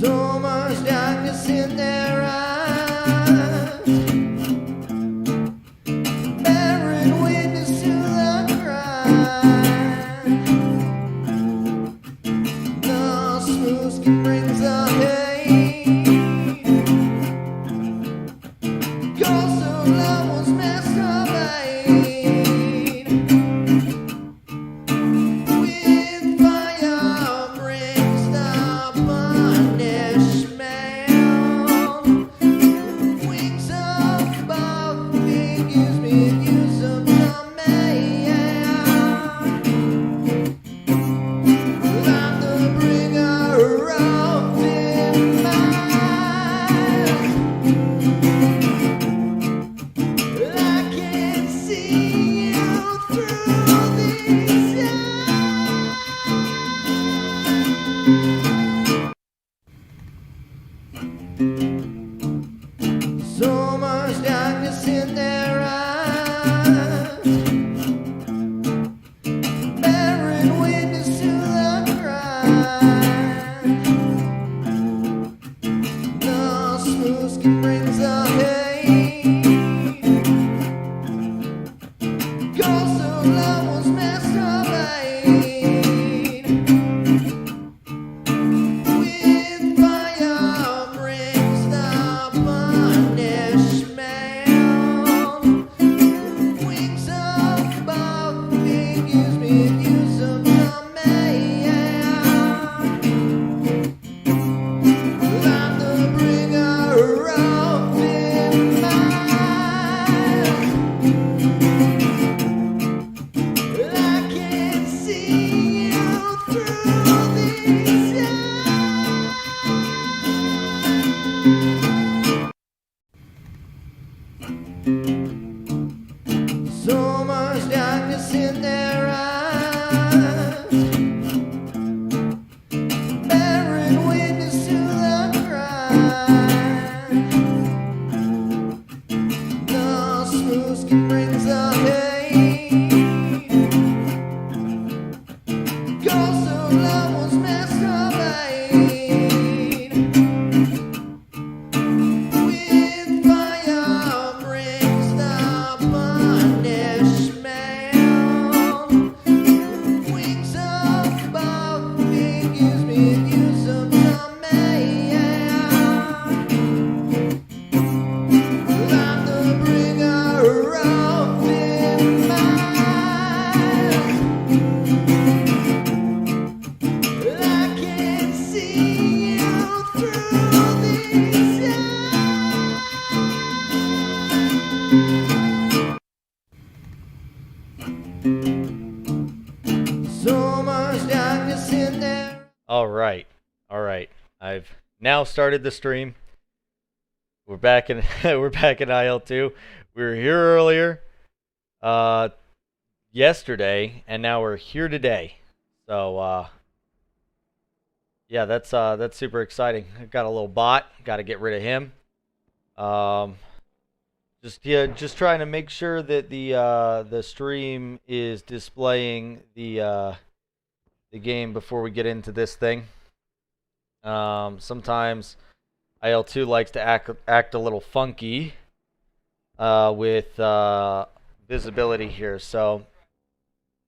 So much darkness in their eyes, bearing witness to the crime. The smooth skin brings the hate, 'cause the love was masturbate. With fire brings the punishment. Wings above figures with use of command. I'm the bringer of demise. I can see you through these eyes. So much darkness in their eyes, bearing witness to the crime. The smooth skin brings the hate, 'cause the love was masturbate. With fire brings the punishment. Wings above figures with use of command. I'm the bringer of demise. I can see you through these eyes. So much darkness in their eyes, bearing witness to the crime. The smooth skin brings the hate, 'cause the love was masturbate. With fire brings the punishment. Wings above figures with use of command. I'm the bringer of demise. I can see you through these eyes. So much darkness in there. All right. I've now started the stream. We're back in we're back in IL-2. We were here earlier yesterday, and now we're here today. So yeah, that's super exciting. I've got a little bot, got to get rid of him. Just trying to make sure that the stream is displaying the game before we get into this thing. Sometimes IL-2 likes to act a little funky with visibility here. So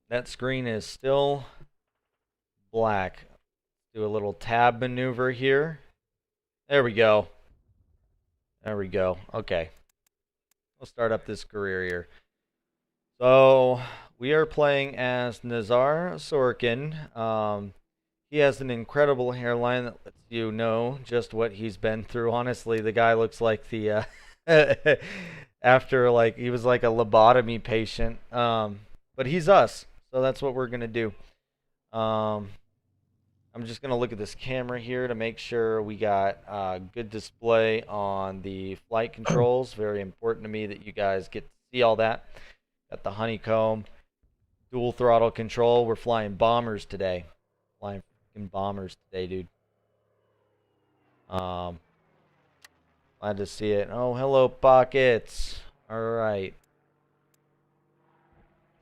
that screen is still black. Do a little tab maneuver here. There we go. Okay. We'll start up this career here. So we are playing as Nazar Sorkin. He has an incredible hairline that lets you know just what he's been through. Honestly, the guy looks like the after like he was like a lobotomy patient. But he's us, so that's what we're gonna do. I'm just gonna look at this camera here to make sure we got good display on the flight controls. Very important to me that you guys get to see all that. Got the honeycomb, dual throttle control. We're flying bombers today. Flying freaking bombers today, dude. Glad to see it. Oh, hello, Pockets. All right.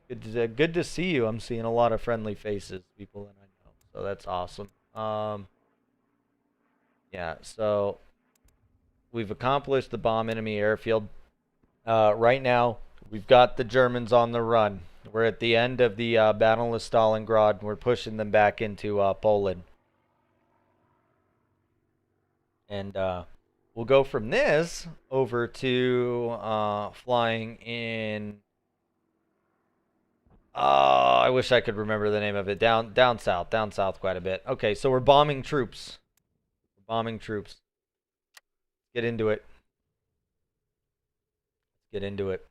Good to see you. I'm seeing a lot of friendly faces, people that I know. So that's awesome. Yeah, so we've accomplished the bomb enemy airfield. Right now, we've got the Germans on the run. We're at the end of the Battle of Stalingrad, and we're pushing them back into Poland. And we'll go from this over to flying in. I wish I could remember the name of it. Down south quite a bit. Okay, so we're bombing troops. Bombing troops. Get into it. Get into it.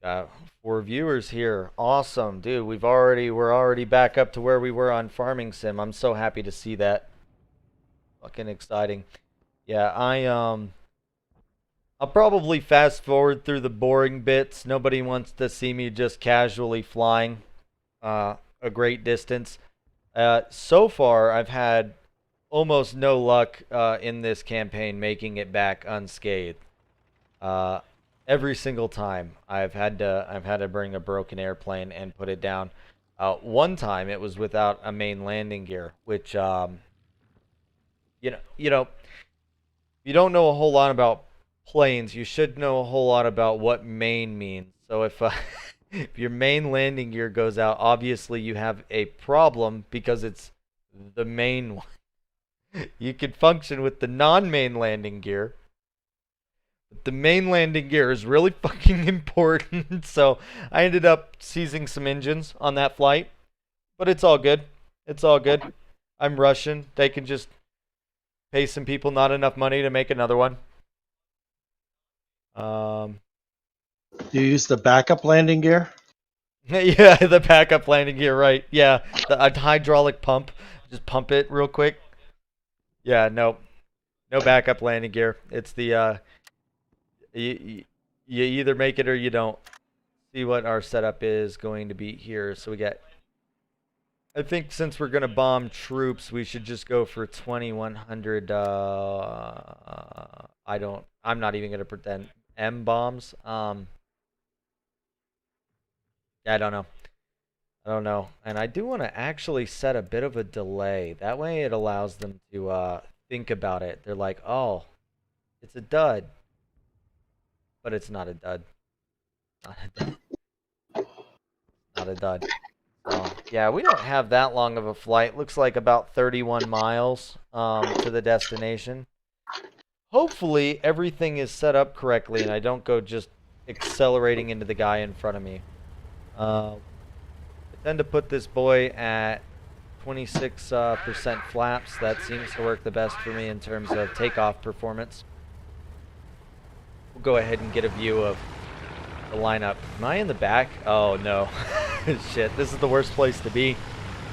Got 4 viewers here. Awesome, dude. We're already back up to where we were on Farming Sim. I'm so happy to see that. Fucking exciting. Yeah, I'll probably fast forward through the boring bits. Nobody wants to see me just casually flying a great distance. So far, I've had almost no luck in this campaign making it back unscathed. Every single time I've had to bring a broken airplane and put it down. One time it was without a main landing gear, which you know, if you don't know a whole lot about planes, you should know a whole lot about what main means. So if if your main landing gear goes out, obviously you have a problem because it's the main one. You could function with the non-main landing gear. But the main landing gear is really fucking important. So I ended up seizing some engines on that flight. But it's all good. It's all good. I'm Russian. They can just pay some people not enough money to make another one. Do you use the backup landing gear? Yeah, the backup landing gear, right? Yeah, a hydraulic pump. Just pump it real quick. Yeah, no backup landing gear. It's the you either make it or you don't. See what our setup is going to be here. So we got. I think since we're gonna bomb troops, we should just go for 2100. I'm not even gonna pretend M bombs. I don't know. And I do want to actually set a bit of a delay. That way it allows them to think about it. They're like, oh, it's a dud. But it's not a dud. Not a dud. Not a dud. So, yeah, we don't have that long of a flight. Looks like about 31 miles to the destination. Hopefully everything is set up correctly and I don't go just accelerating into the guy in front of me. I tend to put this boy at 26% flaps. That seems to work the best for me in terms of takeoff performance. We'll go ahead and get a view of the lineup. Am I in the back? Oh no. Shit, this is the worst place to be.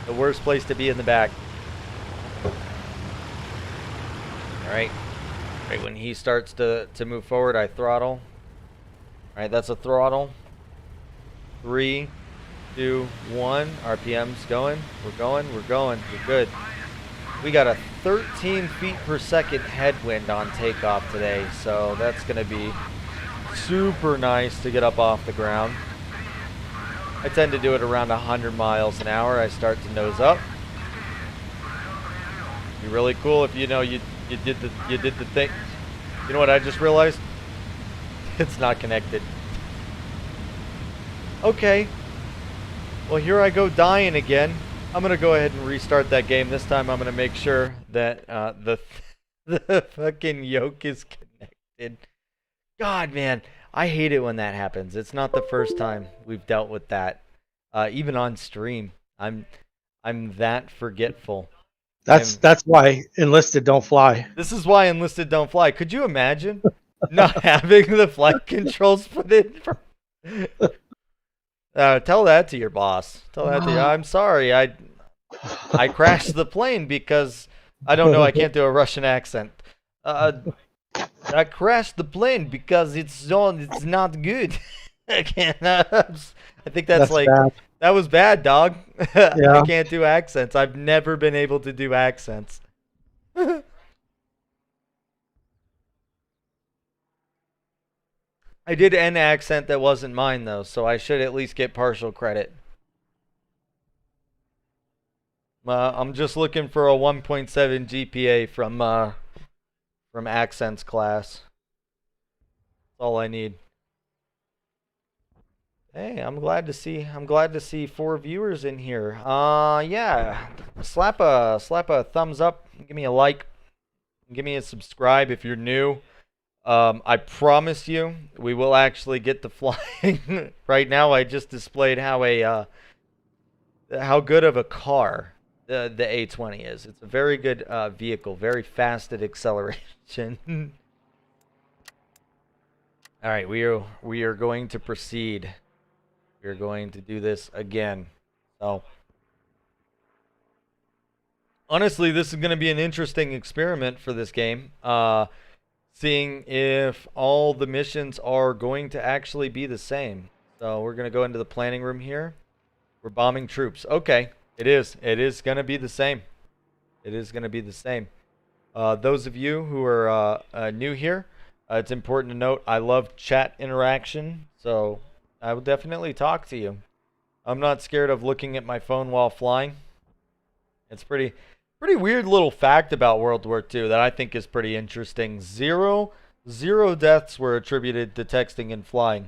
The worst place to be in the back. Alright. Right when he starts to move forward, I throttle. Alright, that's a throttle. 3, 2, 1. RPM's going. We're good. We got a 13 feet per second headwind on takeoff today, so that's going to be super nice to get up off the ground. I tend to do it around 100 miles an hour. I start to nose up. Be really cool if you did the thing. You know what I just realized? It's not connected. Okay. Well, here I go dying again. I'm gonna go ahead and restart that game. This time I'm gonna make sure that the fucking yoke is connected. God, man, I hate it when that happens. It's not the first time we've dealt with that. Even on stream, I'm that forgetful. That's why enlisted don't fly. This is why enlisted don't fly. Could you imagine not having the flight controls put in? Tell that to your boss. Tell that to you. I'm sorry. I crashed the plane because I don't know. I can't do a Russian accent. I crashed the plane because it's not good. I can't. I think that's like bad. That was bad, dog. Yeah. I can't do accents. I've never been able to do accents. I did an accent that wasn't mine though, so I should at least get partial credit. I'm just looking for a 1.7 GPA from Accents class. That's all I need. Hey, I'm glad to see 4 viewers in here. Yeah. Slap a thumbs up, give me a like, give me a subscribe if you're new. I promise you, we will actually get to flying. Right now, I just displayed how good of a car the A20 is. It's a very good vehicle, very fast at acceleration. All right, we are going to proceed. We are going to do this again. So, honestly, this is going to be an interesting experiment for this game. Seeing if all the missions are going to actually be the same. So we're going to go into the planning room here. We're bombing troops. Okay, it is. It is going to be the same. It is going to be the same. Those of you who are new here, it's important to note I love chat interaction. So I will definitely talk to you. I'm not scared of looking at my phone while flying. It's pretty weird little fact about World War II that I think is pretty interesting. Zero deaths were attributed to texting and flying.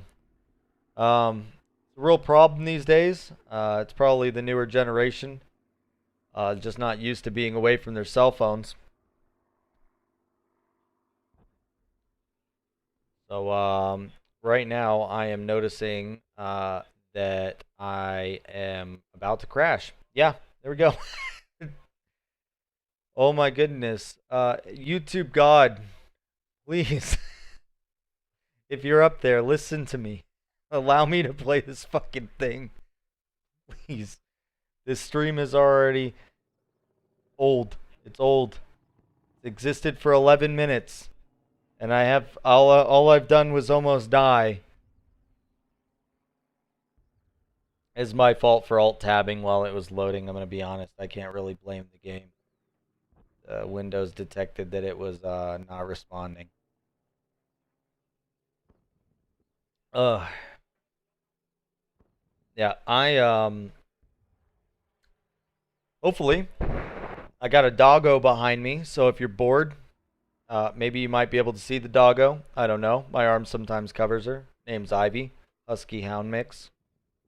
It's a real problem these days. It's probably the newer generation, just not used to being away from their cell phones. So right now I am noticing that I am about to crash. Yeah, there we go. Oh my goodness. YouTube God, please. If you're up there, listen to me. Allow me to play this fucking thing. Please. This stream is already old. It's old. It existed for 11 minutes. And I have all I've done was almost die. It's my fault for alt-tabbing while it was loading. I'm going to be honest. I can't really blame the game. Windows detected that it was not responding. Yeah, hopefully I got a doggo behind me, so if you're bored, maybe you might be able to see the doggo. I don't know. My arm sometimes covers her. Name's Ivy. Husky hound mix.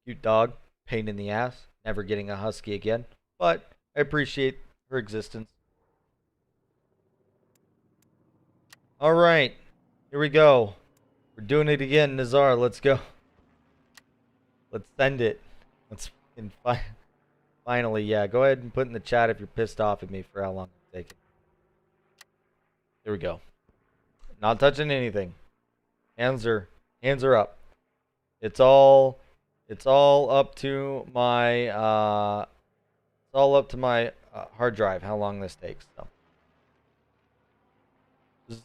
Cute dog. Pain in the ass. Never getting a husky again. But I appreciate her existence. Alright. Here we go. We're doing it again, Nazar. Let's go. Let's send it. Let's finally, yeah. Go ahead and put in the chat if you're pissed off at me for how long it's taking. Here we go. Not touching anything. Hands are up. It's all up to my hard drive how long this takes. So.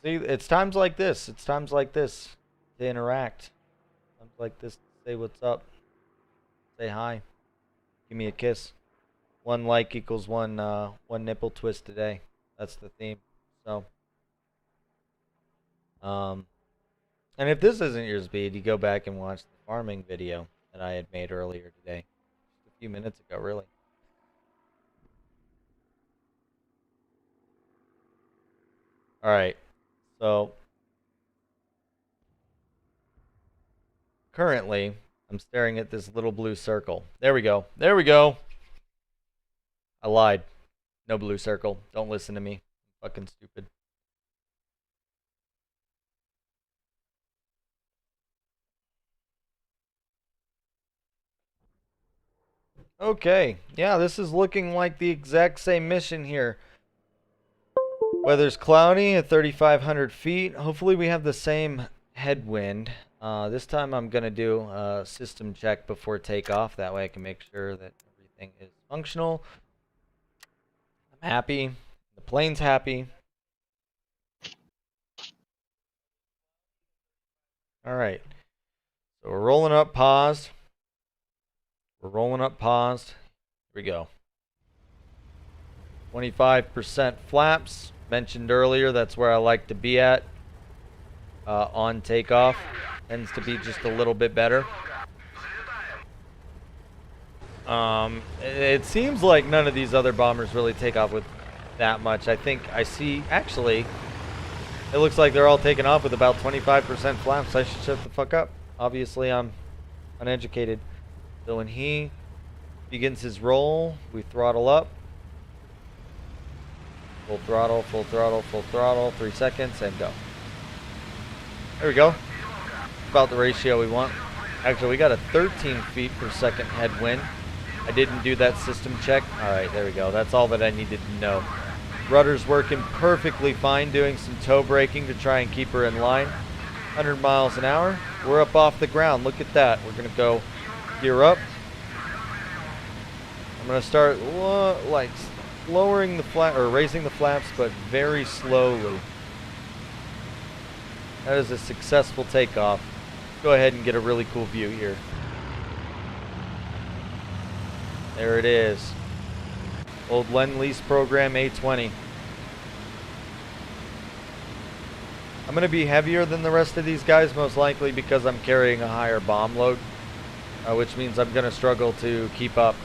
See, it's times like this. It's times like this to interact. Times like this to say what's up. Say hi. Give me a kiss. 1 like equals one nipple twist today. That's the theme. So, and if this isn't your speed, you go back and watch the farming video that I had made earlier today, just a few minutes ago, really. All right. So currently, I'm staring at this little blue circle. There we go. There we go. I lied. No blue circle. Don't listen to me. I'm fucking stupid. Okay. Yeah, this is looking like the exact same mission here. Weather's cloudy at 3,500 feet. Hopefully we have the same headwind. This time I'm going to do a system check before takeoff. That way I can make sure that everything is functional. I'm happy. The plane's happy. Alright. So we're rolling up paused. We're rolling up paused. Here we go. 25% flaps. Mentioned earlier, that's where I like to be at. On takeoff. Tends to be just a little bit better. It seems like none of these other bombers really take off with that much. I think I see, actually, it looks like they're all taking off with about 25% flaps. I should shut the fuck up. Obviously, I'm uneducated. So when he begins his roll, we throttle up. Full throttle, full throttle, full throttle, 3 seconds, and go. There we go. About the ratio we want. Actually, we got a 13 feet per second headwind. I didn't do that system check. Alright, there we go. That's all that I needed to know. Rudder's working perfectly fine, doing some toe braking to try and keep her in line. 100 miles an hour. We're up off the ground. Look at that. We're going to go gear up. I'm going to start like lowering the flap or raising the flaps, but very slowly. That is a successful takeoff. Go ahead and get a really cool view here. There it is. Old Lend-Lease program A20. I'm going to be heavier than the rest of these guys, most likely because I'm carrying a higher bomb load, which means I'm going to struggle to keep up.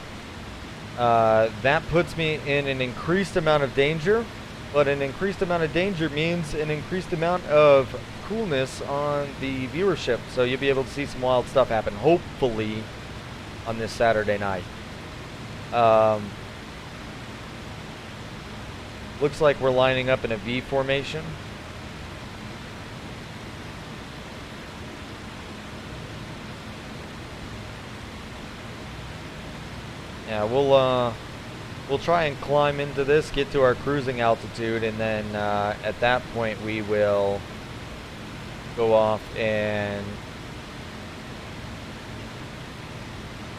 That puts me in an increased amount of danger, but an increased amount of danger means an increased amount of coolness on the viewership, so you'll be able to see some wild stuff happen, hopefully, on this Saturday night. Looks like we're lining up in a V formation. Yeah, we'll try and climb into this, get to our cruising altitude, and then at that point we will go off and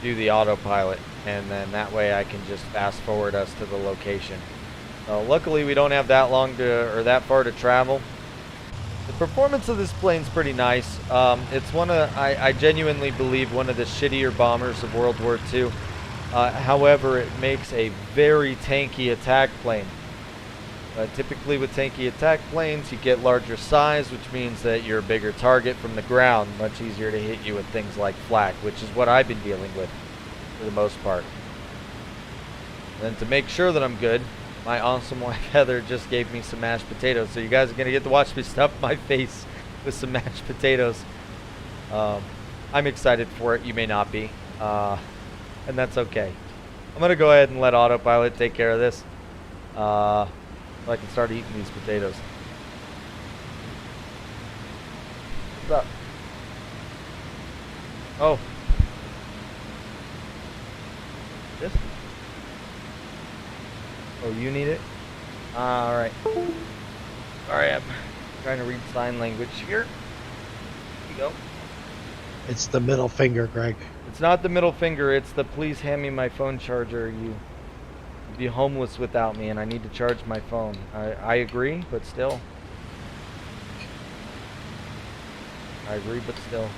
do the autopilot, and then that way I can just fast forward us to the location. Luckily we don't have that long or that far to travel. The performance of this plane's pretty nice. It's I genuinely believe one of the shittier bombers of World War II. However, it makes a very tanky attack plane. Typically with tanky attack planes, you get larger size, which means that you're a bigger target from the ground, much easier to hit you with things like flak, which is what I've been dealing with for the most part. And to make sure that I'm good, my awesome wife Heather just gave me some mashed potatoes, so you guys are going to get to watch me stuff my face with some mashed potatoes. I'm excited for it. You may not be. And that's okay. I'm going to go ahead and let autopilot take care of this. So I can start eating these potatoes. What's up? Oh. This? Oh, you need it? Alright. Sorry, I'm trying to read sign language here. Here you go. It's the middle finger, Greg. It's not the middle finger, it's the please hand me my phone charger. You'd be homeless without me and I need to charge my phone. I agree, but still. I agree, but still.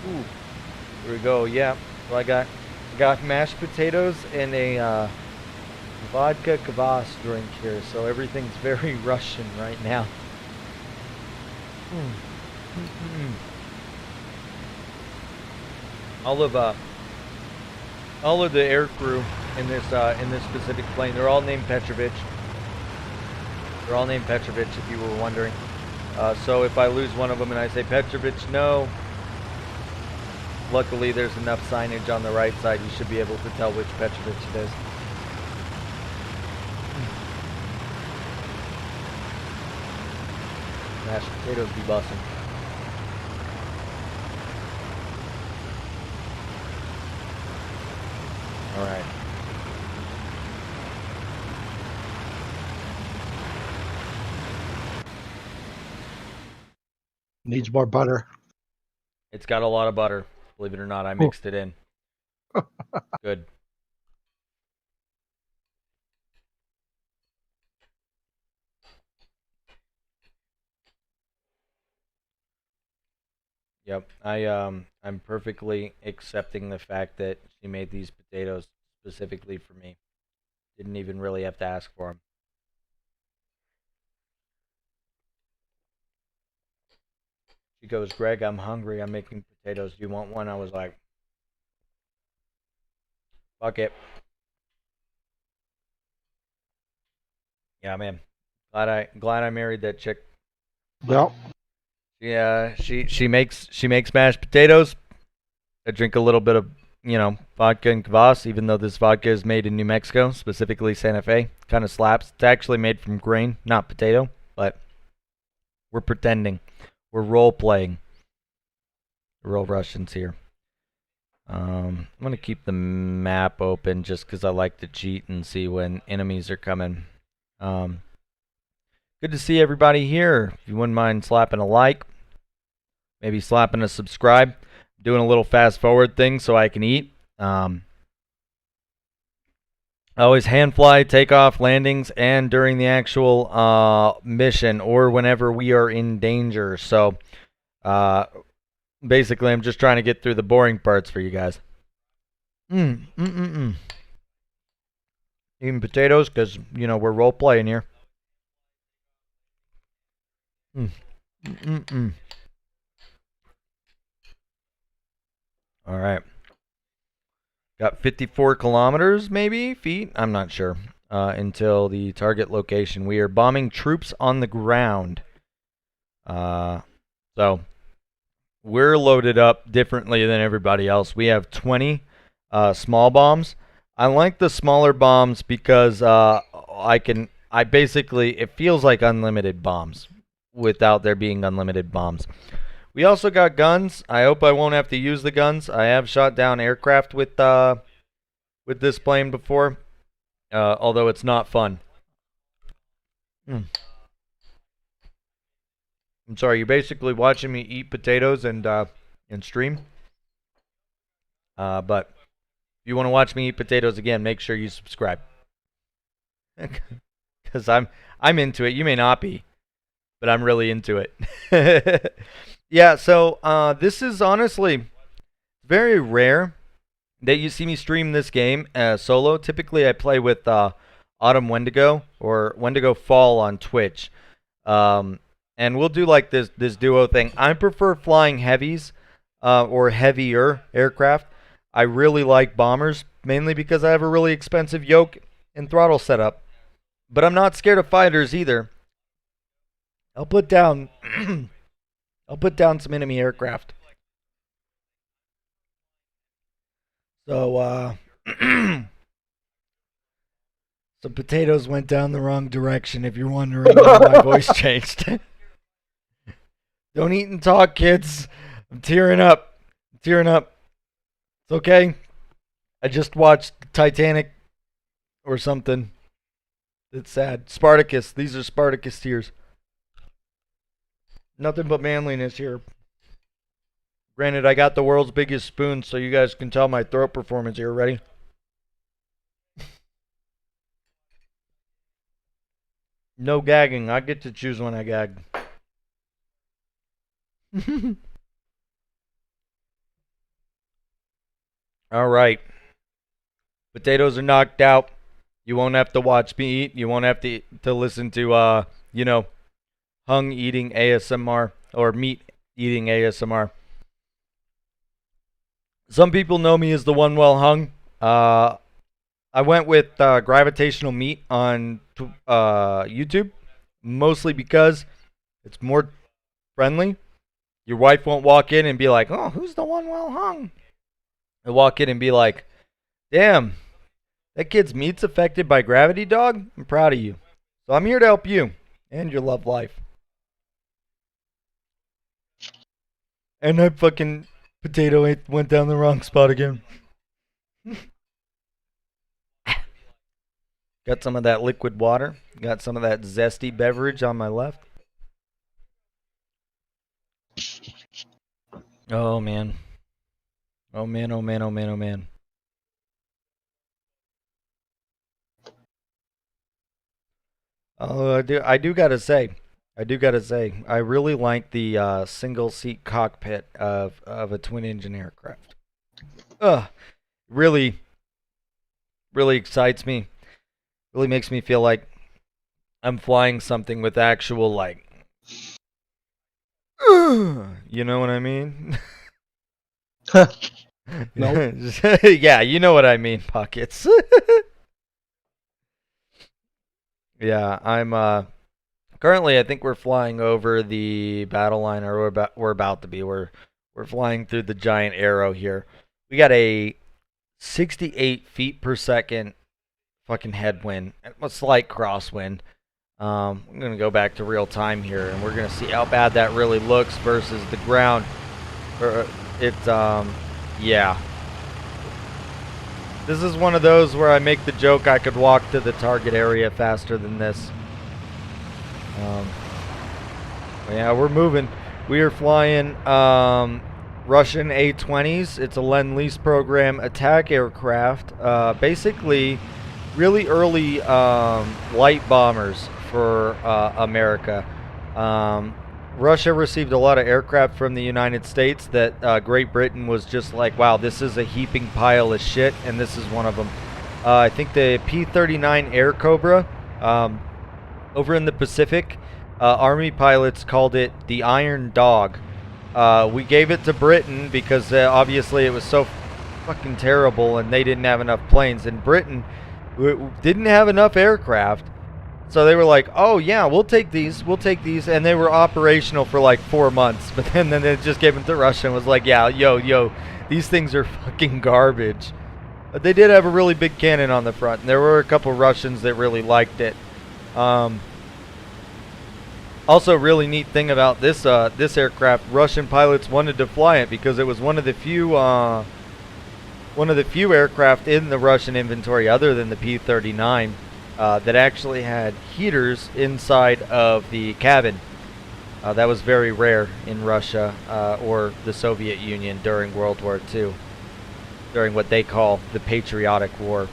Ooh. Here we go, yeah. So I got mashed potatoes and a vodka kvass drink here, so everything's very Russian right now. All of the air crew in this specific plane, they're all named Petrovich. They're all named Petrovich, if you were wondering. So if I lose one of them and I say Petrovich, no. Luckily, there's enough signage on the right side. You should be able to tell which Petrovich it is. Mashed potatoes be bussin'. All right. Needs more butter. It's got a lot of butter. Believe it or not, I mixed it in. Good. Yep. I'm perfectly accepting the fact that she made these potatoes specifically for me. Didn't even really have to ask for them. She goes, Greg, I'm hungry. I'm making potatoes. Do you want one? I was like, Fuck it. Yeah, man. Glad I married that chick. Well, Yeah, she makes mashed potatoes. I drink a little bit of, vodka and kvass, even though this vodka is made in New Mexico, specifically Santa Fe. Kind of slaps. It's actually made from grain, not potato, but we're pretending. We're role playing. Real Russians here. I'm going to keep the map open just because I like to cheat and see when enemies are coming. Good to see everybody here. If you wouldn't mind slapping a like, maybe slapping a subscribe. Doing a little fast forward thing so I can eat. I always hand fly, takeoff, landings, and during the actual mission or whenever we are in danger. So basically, I'm just trying to get through the boring parts for you guys. Eating potatoes because, we're role playing here. All right. Got 54 kilometers, maybe, feet? I'm not sure. Until the target location. We are bombing troops on the ground. So, we're loaded up differently than everybody else. We have 20 small bombs. I like the smaller bombs because it feels like unlimited bombs without there being unlimited bombs. We also got guns. I hope I won't have to use the guns. I have shot down aircraft with this plane before, although it's not fun. I'm sorry, you're basically watching me eat potatoes and stream. But if you want to watch me eat potatoes again, make sure you subscribe. Because I'm into it. You may not be, but I'm really into it. Yeah, so this is honestly very rare that you see me stream this game solo. Typically, I play with Autumn Wendigo or Wendigo Fall on Twitch. And we'll do like this duo thing. I prefer flying heavies or heavier aircraft. I really like bombers, mainly because I have a really expensive yoke and throttle setup. But I'm not scared of fighters either. I'll put down some enemy aircraft. So some potatoes went down the wrong direction, if you're wondering why my voice changed. Don't eat and talk, kids. I'm tearing up. It's okay. I just watched Titanic or something. It's sad. Spartacus. These are Spartacus tears. Nothing but manliness here. Granted, I got the world's biggest spoon, so you guys can tell my throat performance here. Ready? No gagging. I get to choose when I gag. All right. Potatoes are knocked out. You won't have to watch me eat. You won't have to listen to hung eating ASMR or meat eating ASMR. Some people know me as the one well hung. I went with gravitational meat on YouTube, mostly because it's more friendly. Your wife won't walk in and be like, "Oh, who's the one well hung?" I walk in and be like, "Damn, that kid's meat's affected by gravity, dog. I'm proud of you." So I'm here to help you and your love life. And that fucking potato went down the wrong spot again. Got some of that liquid water. Got some of that zesty beverage on my left. Oh man. Oh man, oh man, oh man, oh man. Oh, I do gotta say, I really like the single seat cockpit of a twin engine aircraft. Really excites me. Really makes me feel like I'm flying something with actual you know what I mean? Nope. Yeah, you know what I mean, Pockets. Yeah, I'm currently I think we're flying over the battle line, or we're about to be. We're flying through the giant arrow here. We got a 68 feet per second fucking headwind, a slight crosswind. I'm gonna go back to real time here, and we're gonna see how bad that really looks versus the ground. Yeah. This is one of those where I make the joke I could walk to the target area faster than this. Yeah, we're moving. We are flying Russian A-20s. It's a Lend-Lease program attack aircraft. Basically, really early light bombers for America. Russia received a lot of aircraft from the United States that Great Britain was just like, wow, this is a heaping pile of shit, and this is one of them. I think the P-39 Air Cobra over in the Pacific, Army pilots called it the Iron Dog. We gave it to Britain because obviously it was so fucking terrible and they didn't have enough planes. And Britain didn't have enough aircraft. So they were like, oh yeah, we'll take these. And they were operational for like 4 months. But then they just gave them to Russia and was like, yeah, yo, these things are fucking garbage. But they did have a really big cannon on the front. And there were a couple Russians that really liked it. Also, really neat thing about this aircraft, Russian pilots wanted to fly it because it was one of the few aircraft in the Russian inventory, other than the P-39, that actually had heaters inside of the cabin. That was very rare in Russia or the Soviet Union during World War II, during what they call the Patriotic War.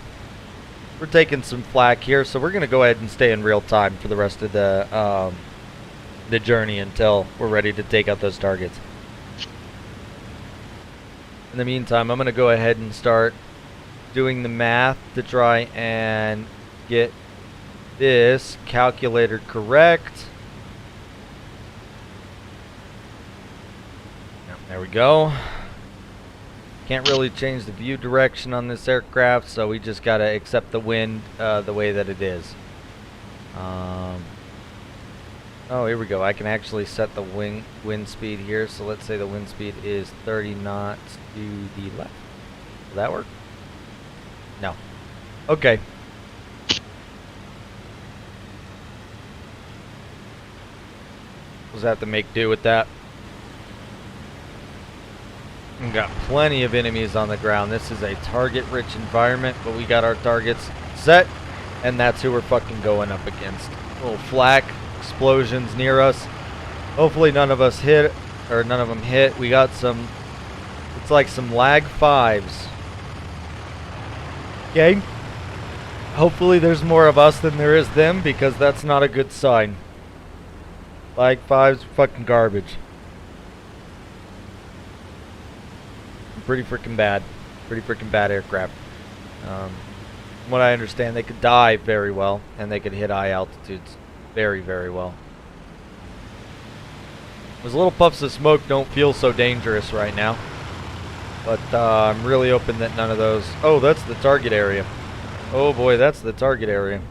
We're taking some flack here, so we're going to go ahead and stay in real time for the rest of the journey until we're ready to take out those targets. In the meantime, I'm going to go ahead and start doing the math to try and get this calculator correct. There we go. Can't really change the view direction on this aircraft, so we just got to accept the wind the way that it is. Oh, here we go. I can actually set the wind speed here. So let's say the wind speed is 30 knots to the left. Will that work? No. Okay. We'll just have to make do with that. We've got plenty of enemies on the ground. This is a target-rich environment, but we got our targets set, and that's who we're fucking going up against. Little flak explosions near us. Hopefully none of us hit, or none of them hit. We got some, it's like some lag 5s. Okay. Hopefully there's more of us than there is them, because that's not a good sign. Lag 5s, fucking garbage. Pretty freaking bad. Pretty freaking bad aircraft. From what I understand, they could dive very well, and they could hit high altitudes very, very well. Those little puffs of smoke don't feel so dangerous right now. But I'm really hoping that none of those... Oh, that's the target area. Oh boy, that's the target area.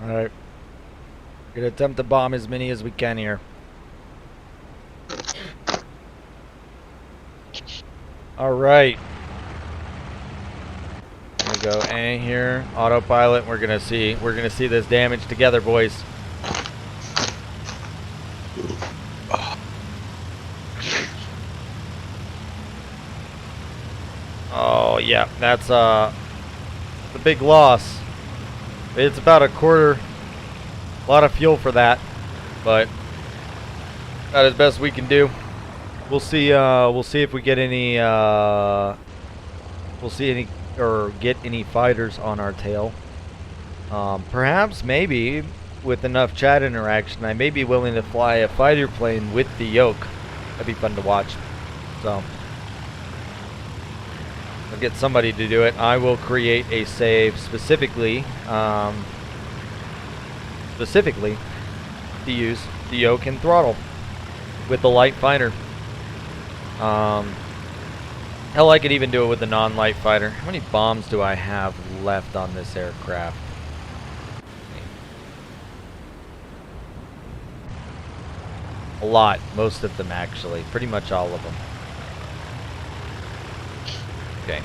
Alright. We're gonna attempt to bomb as many as we can here. Alright. I'm gonna go A here, autopilot. We're gonna see this damage together, boys. Oh yeah, that's a big loss. It's about a quarter. A lot of fuel for that, but about as best we can do. We'll see. We'll see if we get any. We'll see any or get any fighters on our tail. Perhaps, maybe, with enough chat interaction, I may be willing to fly a fighter plane with the yoke. That'd be fun to watch. So I'll get somebody to do it. I will create a save specifically. specifically to use the yoke and throttle with the light fighter. Hell, I could even do it with the non-light fighter. How many bombs do I have left on this aircraft? A lot. Most of them, actually. Pretty much all of them. Okay.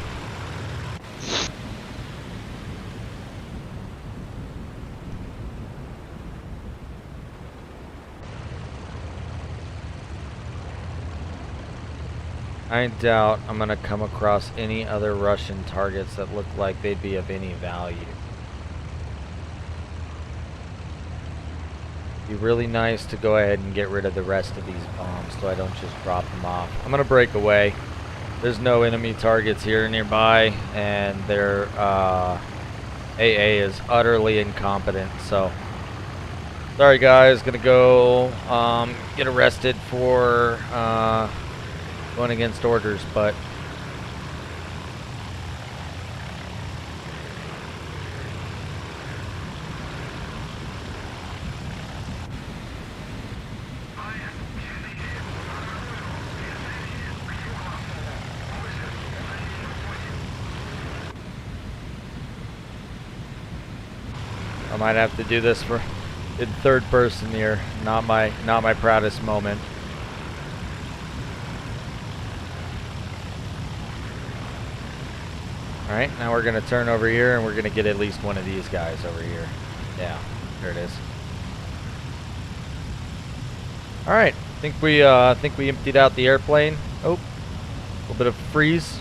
I doubt I'm going to come across any other Russian targets that look like they'd be of any value. Be really nice to go ahead and get rid of the rest of these bombs so I don't just drop them off. I'm going to break away. There's no enemy targets here nearby, and their AA is utterly incompetent, so... Sorry guys, gonna go get arrested for going against orders, but I might have to do this in third person here. Not my proudest moment. Alright, now we're gonna turn over here and we're gonna get at least one of these guys over here. Yeah, there it is. Alright, think we emptied out the airplane. Oh, a little bit of freeze.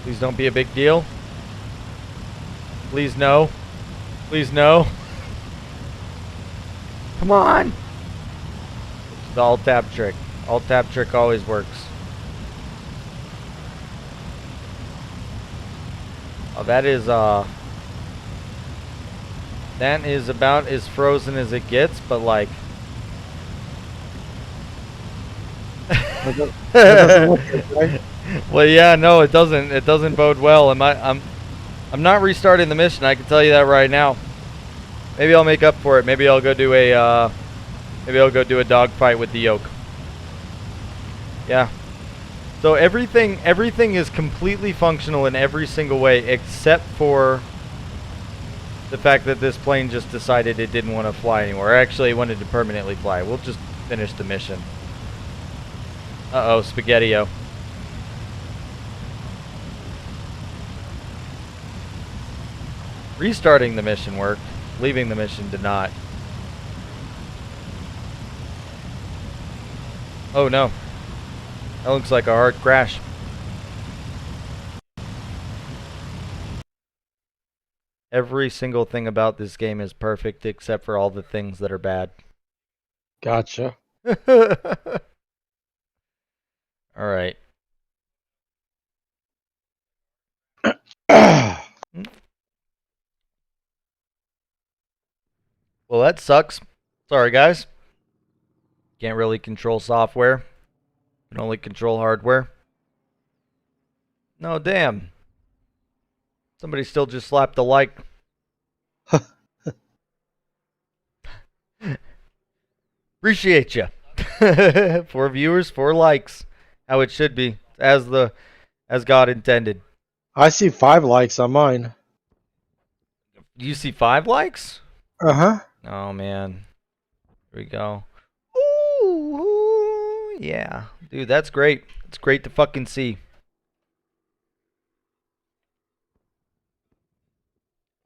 Please don't be a big deal. Please no. Please no. Come on! The alt-tab trick. Alt-tab trick always works. Oh, that is about as frozen as it gets, but like well, yeah, no, it doesn't bode well. I'm not restarting the mission, I can tell you that right now. Maybe I'll make up for it. Maybe I'll go do a dogfight with the yoke. Yeah. So everything is completely functional in every single way except for the fact that this plane just decided it didn't want to fly anymore. Or actually, it wanted to permanently fly. We'll just finish the mission. Uh-oh, Spaghetti-O. Restarting the mission worked. Leaving the mission did not. Oh no. That looks like a hard crash. Every single thing about this game is perfect except for all the things that are bad. Gotcha. Alright. Well, that sucks. Sorry, guys. Can't really control software. Can only control hardware. No, damn. Somebody still just slapped a like. 'Appreciate you. 4 viewers, 4 likes. How it should be, as God intended. I see 5 likes on mine. You see 5 likes? Uh-huh. Oh man. Here we go. Ooh, yeah. Dude, that's great. It's great to fucking see.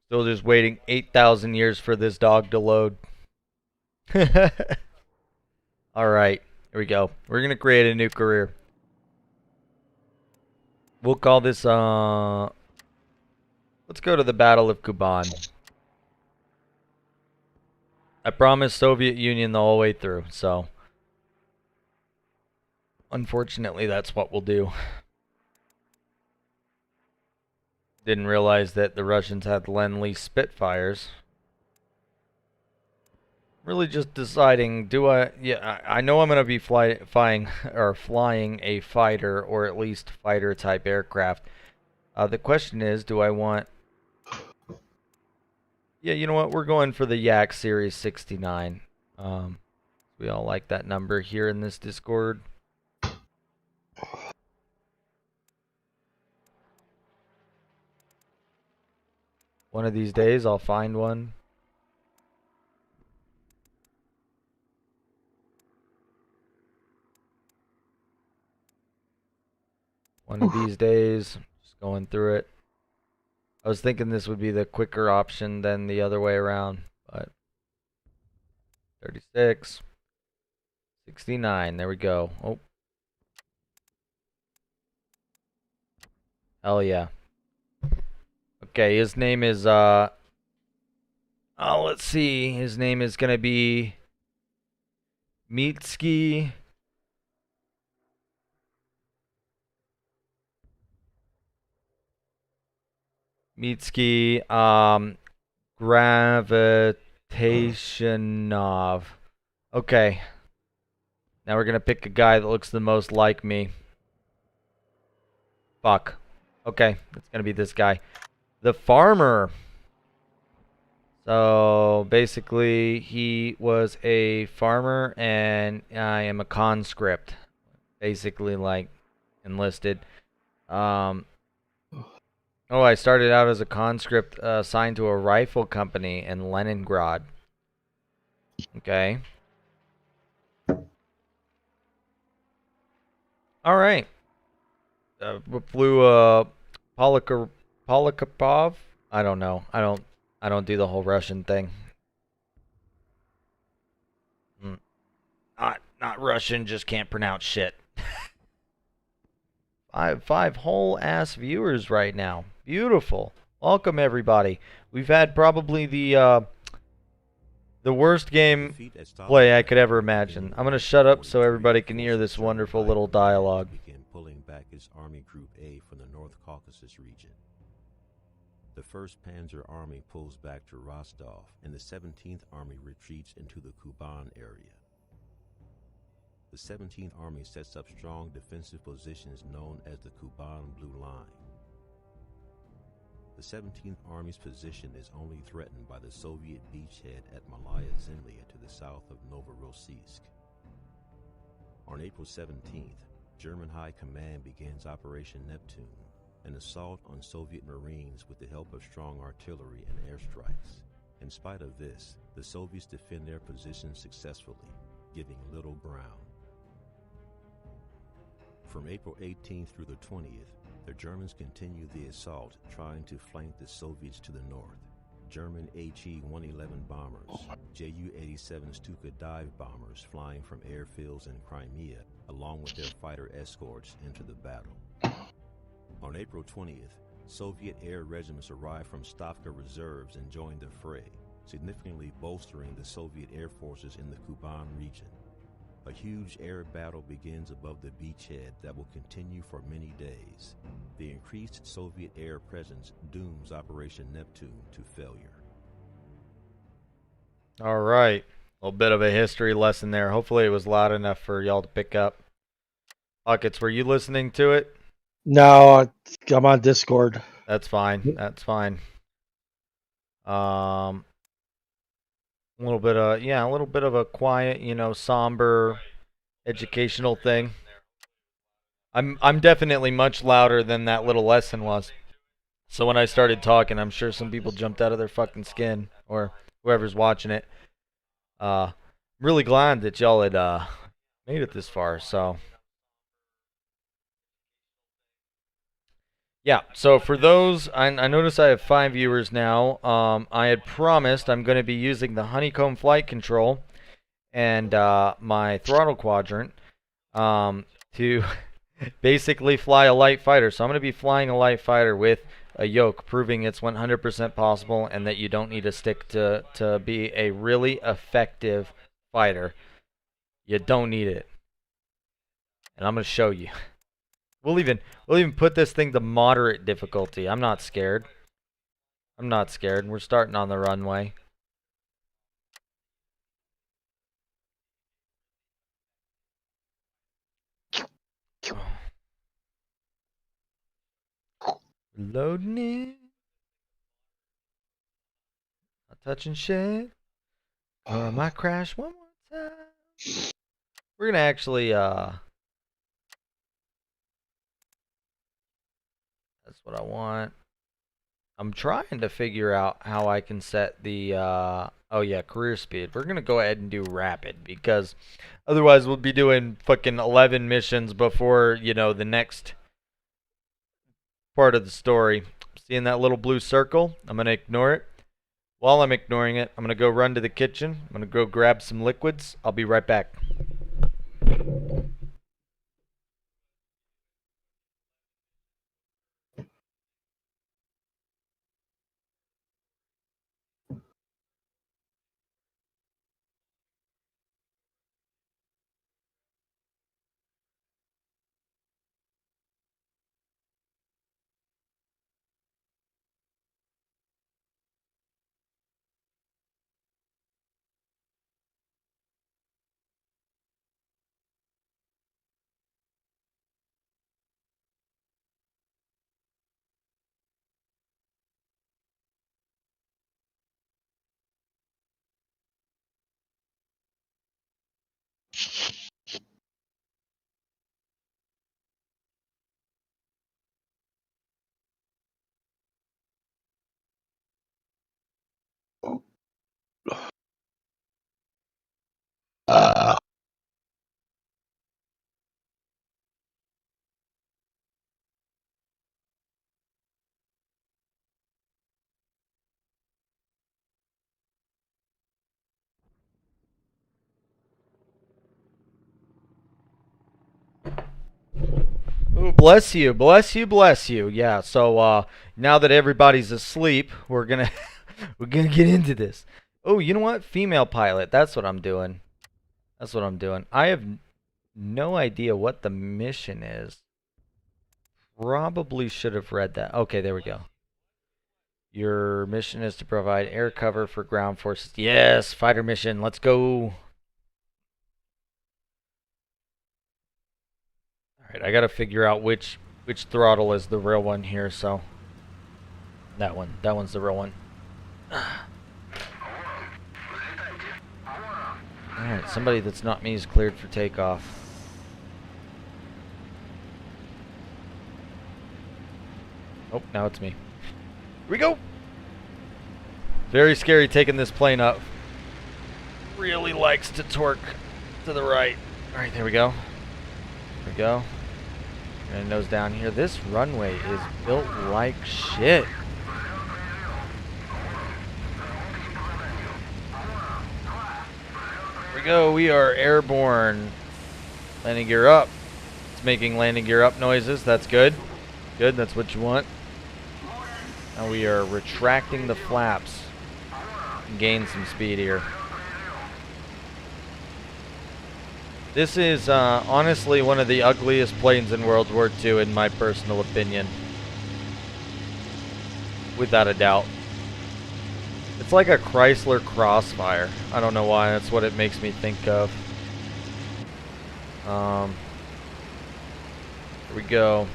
Still just waiting 8,000 years for this dog to load. Alright, here we go. We're gonna create a new career. We'll call this, let's go to the Battle of Kuban. I promised Soviet Union the whole way through, so unfortunately that's what we'll do. Didn't realize that the Russians had Lend-Lease Spitfires. Really just deciding, I know I'm going to be flying a fighter, or at least fighter type aircraft. The question is, do I want Yeah, you know what? We're going for the Yak Series 69. We all like that number here in this Discord. One of these days, I'll find one. One of these days, just going through it. I was thinking this would be the quicker option than the other way around, but 36, 69, there we go. Oh, hell yeah. Okay, his name is, let's see. His name is gonna be Mitski. Mitski, Gravitationov. Okay. Now we're gonna pick a guy that looks the most like me. Fuck. Okay, it's gonna be this guy. The farmer. So basically, he was a farmer, and I am a conscript. Basically, like enlisted. Oh, I started out as a conscript assigned to a rifle company in Leningrad. Okay. All right. Flew Polikapov. I don't know. I don't do the whole Russian thing. Not Russian. Just can't pronounce shit. Five whole ass viewers right now. Beautiful. Welcome everybody. We've had probably the worst game play I could ever imagine. I'm gonna shut up so everybody can hear this wonderful little dialogue. Began pulling back his Army Group A from the North Caucasus region. The 1st Panzer Army pulls back to Rostov, and the 17th Army retreats into the Kuban area. The 17th Army sets up strong defensive positions known as the Kuban Blue Line. The 17th Army's position is only threatened by the Soviet beachhead at Malaya Zemlya to the south of Novorossiysk. On April 17th, German High Command begins Operation Neptune, an assault on Soviet Marines with the help of strong artillery and airstrikes. In spite of this, the Soviets defend their positions successfully, giving little ground. From April 18th through the 20th, the Germans continue the assault, trying to flank the Soviets to the north. German HE-111 bombers, Ju-87 Stuka dive bombers flying from airfields in Crimea, along with their fighter escorts, enter the battle. On April 20th, Soviet air regiments arrived from Stavka reserves and joined the fray, significantly bolstering the Soviet air forces in the Kuban region. A huge air battle begins above the beachhead that will continue for many days. The increased Soviet air presence dooms Operation Neptune to failure. All right. A little bit of a history lesson there. Hopefully it was loud enough for y'all to pick up. Buckets, were you listening to it? No, I'm on Discord. That's fine. That's fine. A little bit of a quiet, somber educational thing. I'm definitely much louder than that little lesson was. So when I started talking, I'm sure some people jumped out of their fucking skin, or whoever's watching it. I'm really glad that y'all had made it this far. So yeah, so for those, I notice I have 5 viewers now. I had promised I'm going to be using the honeycomb flight control and my throttle quadrant to basically fly a light fighter. So I'm going to be flying a light fighter with a yoke, proving it's 100% possible and that you don't need a stick to be a really effective fighter. You don't need it. And I'm going to show you. We'll even put this thing to moderate difficulty. I'm not scared. I'm not scared. We're starting on the runway. Loading it. touching shit. Or I might crash one more time. We're gonna actually that's what I want. I'm trying to figure out how I can set the oh yeah, career speed. We're gonna go ahead and do rapid because otherwise we'll be doing fucking 11 missions before, you know, the next part of the story. Seeing that little blue circle? I'm gonna ignore it. While I'm ignoring it, I'm gonna go run to the kitchen. I'm gonna go grab some liquids. I'll be right back. Ooh, bless you, bless you, bless you. Yeah, so now that everybody's asleep, we're gonna we're gonna get into this. Oh, you know what? Female pilot. That's what I'm doing. That's what I'm doing. I have no idea what the mission is. Probably should have read that. Okay, there we go. Your mission is to provide air cover for ground forces. Yes, fighter mission. Let's go. Alright, I gotta figure out which throttle is the real one here, so that one's the real one. Alright, somebody that's not me is cleared for takeoff. Oh, now it's me. Here we go! Very scary taking this plane up. Really likes to torque to the right. Alright, there we go. There we go. And nose down here. This runway is built like shit. Here we go. We are airborne. Landing gear up. It's making landing gear up noises. That's good. Good. That's what you want. Now we are retracting the flaps. Gain some speed here. This is honestly one of the ugliest planes in World War II, in my personal opinion. Without a doubt. It's like a Chrysler Crossfire. I don't know why, that's what it makes me think of. Here we go.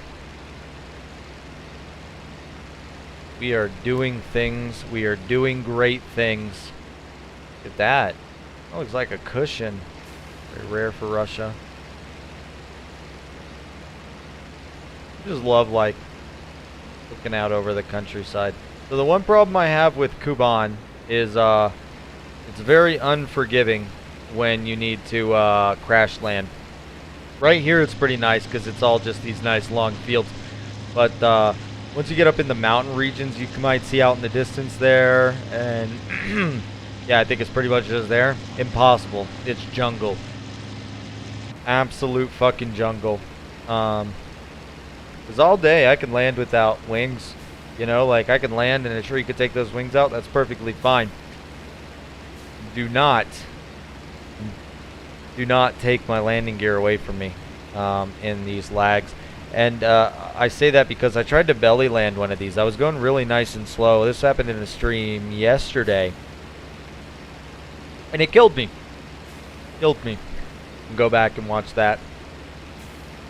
We are doing things. We are doing great things. Look at that. That looks like a cushion. Very rare for Russia. I just love, like, looking out over the countryside. So the one problem I have with Kuban is it's very unforgiving when you need to crash land. Right here it's pretty nice because it's all just these nice long fields. But once you get up in the mountain regions, you might see out in the distance there, and yeah, I think it's pretty much just there. Impossible. It's jungle. Absolute fucking jungle. Because all day I can land without wings. You know, like I can land and a tree could take those wings out. That's perfectly fine. Do not take my landing gear away from me in these lags. And I say that because I tried to belly land one of these. I was going really nice and slow. This happened in a stream yesterday. And it killed me. Killed me. Go back and watch that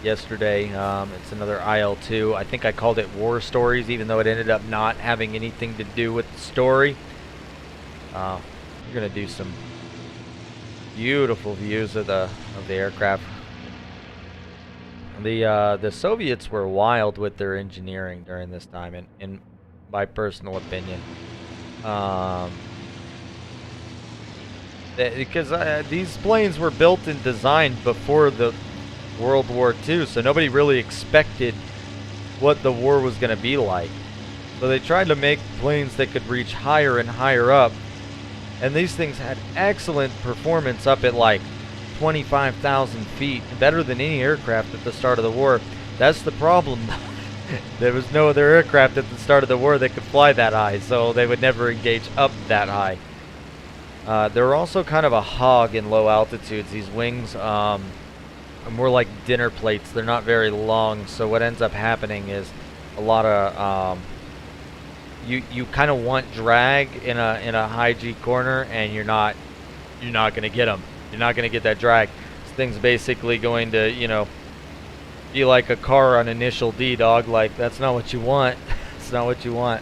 yesterday. It's another IL-2. I think I called it War Stories, even though it ended up not having anything to do with the story. You're gonna do some beautiful views of the aircraft. The Soviets were wild with their engineering during this time, in my personal opinion. Because these planes were built and designed before the World War II, so nobody really expected what the war was going to be like. So they tried to make planes that could reach higher and higher up, and these things had excellent performance up at like 25,000 feet, better than any aircraft at the start of the war. That's the problem. There was no other aircraft at the start of the war that could fly that high, so they would never engage up that high. They're also kind of a hog in low altitudes. These wings are more like dinner plates. They're not very long, so what ends up happening is a lot of you kind of want drag in a high G corner, and you're not going to get them. You're not going to get that drag. This thing's basically going to, you know, be like a car on initial D, dog. Like, that's not what you want. It's not what you want.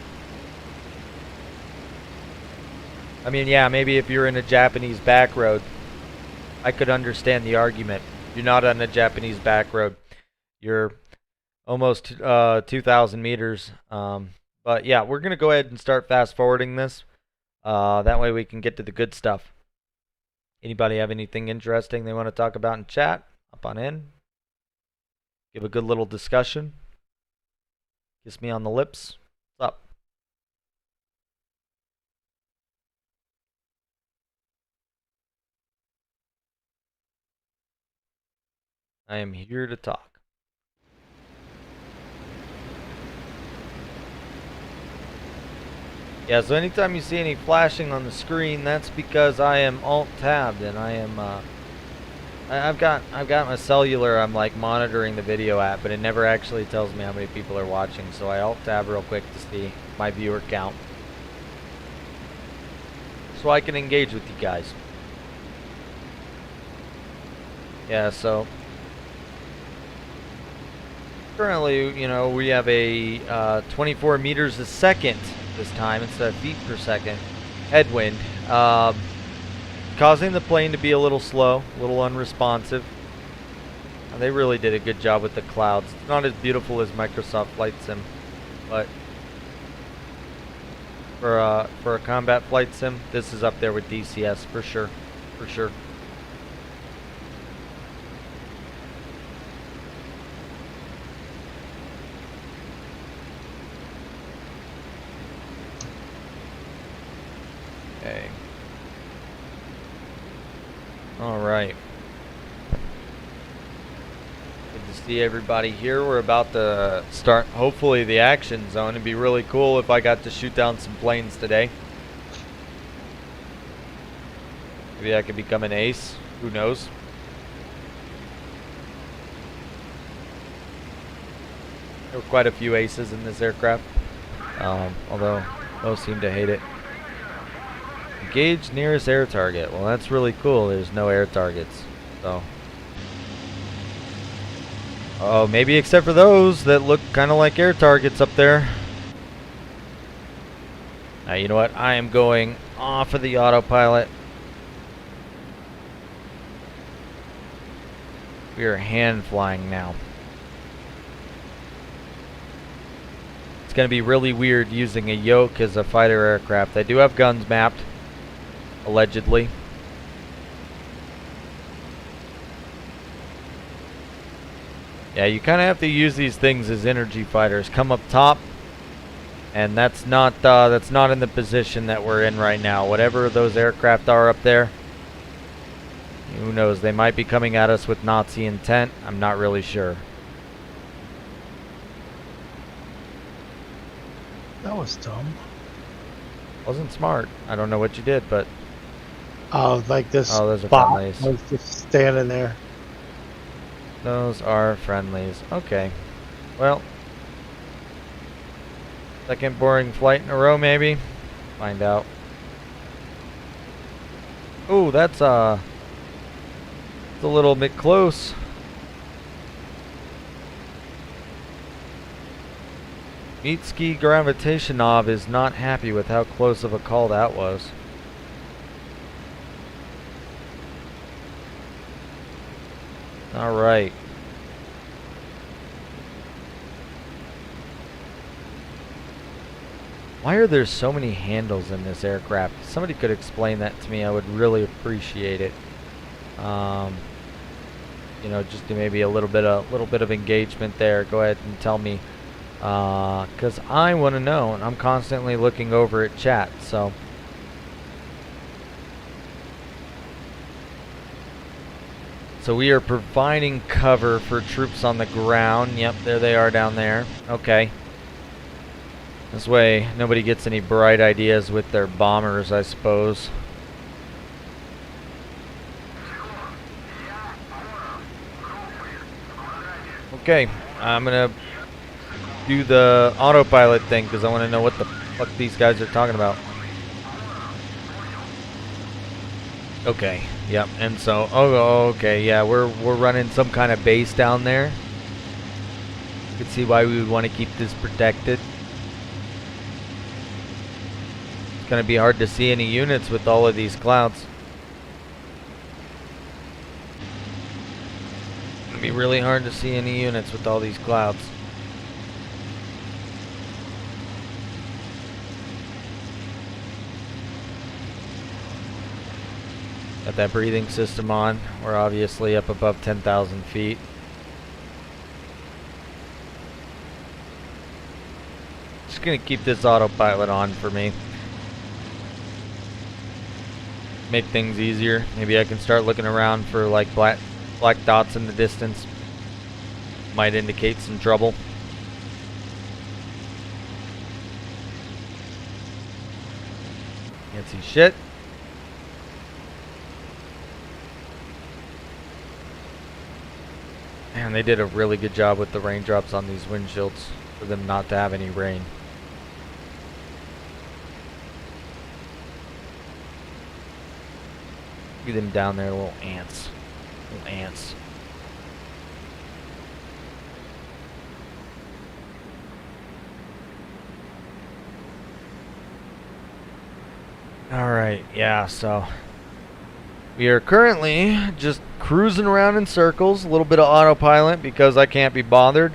I mean, yeah, maybe if you're in a Japanese back road, I could understand the argument. You're not on a Japanese back road. You're almost 2,000 meters. But yeah, we're going to go ahead and start fast forwarding this. That way we can get to the good stuff. Anybody have anything interesting they want to talk about in chat? Hop on in. Give a good little discussion. Kiss me on the lips. What's up? I am here to talk. Yeah, so anytime you see any flashing on the screen, that's because I am alt-tabbed, and I am I've got my cellular. I'm like monitoring the video app, but it never actually tells me how many people are watching. So I alt-tab real quick to see my viewer count, so I can engage with you guys. Yeah, so currently, you know, we have a 24 meters a second this time instead of feet per second headwind, causing the plane to be a little slow, a little unresponsive. And they really did a good job with the clouds. It's not as beautiful as Microsoft Flight Sim, but for a combat flight sim, this is up there with DCS for sure, for sure. Okay. All right. Good to see everybody here. We're about to start, hopefully, the action zone. It'd be really cool if I got to shoot down some planes today. Maybe I could become an ace. Who knows? There were quite a few aces in this aircraft, although most seem to hate it. Engage nearest air target. Well, that's really cool. There's no air targets. So, oh, maybe except for those that look kind of like air targets up there. Now, you know what? I am going off of the autopilot. We are hand flying now. It's going to be really weird using a yoke as a fighter aircraft. I do have guns mapped. Allegedly. Yeah, you kind of have to use these things as energy fighters. Come up top, and that's not in the position that we're in right now. Whatever those aircraft are up there, who knows? They might be coming at us with Nazi intent. I'm not really sure. That was dumb. Wasn't smart. I don't know what you did, but Oh, like this. oh, those are bot friendlies. was just standing there. Those are friendlies. Okay. Well, second boring flight in a row, maybe. Find out. Ooh, that's a little bit close. Mitsuki Gravitationov is not happy with how close of a call that was. All right. Why are there so many handles in this aircraft? If somebody could explain that to me, I would really appreciate it. You know, just to maybe a little bit of engagement there. Go ahead and tell me, because I want to know, and I'm constantly looking over at chat. So, we are providing cover for troops on the ground. Yep, there they are down there. Okay. This way, nobody gets any bright ideas with their bombers, I suppose. Okay, I'm gonna do the autopilot thing because I want to know what the fuck these guys are talking about. Okay, yep, and so, okay, yeah, we're running some kind of base down there. You can see why we would want to keep this protected. It's gonna be hard to see any units with all of these clouds. It'll be really hard to see any units with all these clouds. Got that breathing system on. We're obviously up above 10,000 feet. Just gonna keep this autopilot on for me. Make things easier. Maybe I can start looking around for like black dots in the distance. Might indicate some trouble. Can't see shit. Man, they did a really good job with the raindrops on these windshields for them not to have any rain. Look at them down there, little ants. Little ants. Alright, yeah, so we are currently just cruising around in circles, a little bit of autopilot because I can't be bothered.